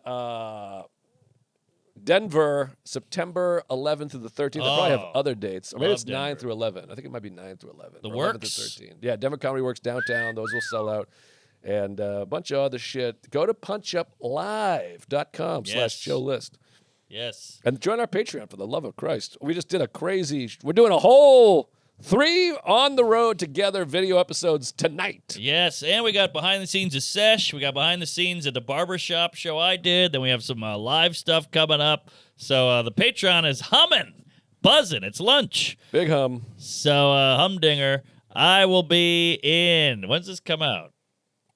Denver, September 11th through the 13th. I probably have Oh, other dates. Or maybe love it's 9 Denver. through 11. I think it might be 9 through 11. The or 11 Works? through 13. Yeah, Denver Comedy Works downtown. Those will sell out. And a bunch of other shit. Go to punchuplive.com/show list. Yes. And join our Patreon for the love of Christ. We just did we're doing a whole 3 on the road together video episodes tonight. Yes, and we got behind the scenes of Sesh. We got behind the scenes at the barbershop show I did. Then we have some live stuff coming up. So the Patreon is humming, buzzing. It's lunch. Big hum. So humdinger, I will be in. When's this come out?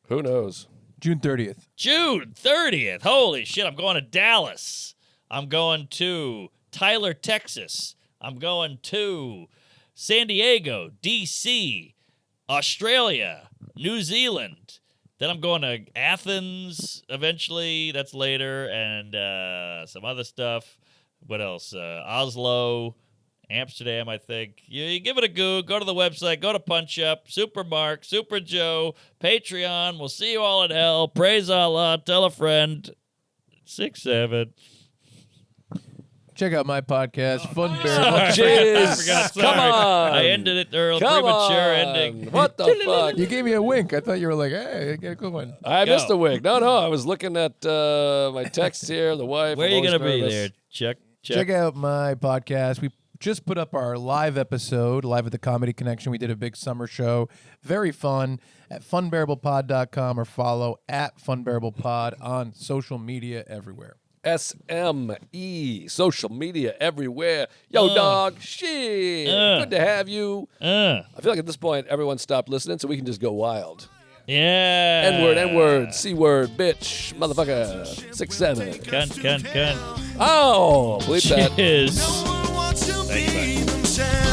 Who knows? June 30th. June 30th. Holy shit, I'm going to Dallas. I'm going to Tyler, Texas. I'm going to San Diego, D.C., Australia, New Zealand. Then I'm going to Athens eventually. That's later. And some other stuff. What else? Oslo, Amsterdam, I think. You give it a go to the website. Go to Punch Up, Super Mark, Super Joe, Patreon. We'll see you all in hell. Praise Allah. Tell a friend. 6, 7. Check out my podcast, Fun Bearable. Jeez. Come on. I ended it early. Come Premature on. ending. What the fuck? You gave me a wink. I thought you were like, hey, get a good one. I Go. missed a wig. No, I was looking at my text here, the wife. Where are you going to be there? Check. Check out my podcast. We just put up our live episode, live at the Comedy Connection. We did a big summer show. Very fun. At funbearablepod.com or follow at funbearablepod on social media everywhere. SME, social media everywhere. Yo, dog, shit. Good to have you. I feel like at this point, everyone stopped listening, so we can just go wild. Yeah. N-word, C-word, bitch, motherfucker, 6'7". Cunt. Oh, bleep that. Cheers. No one wants to be themselves.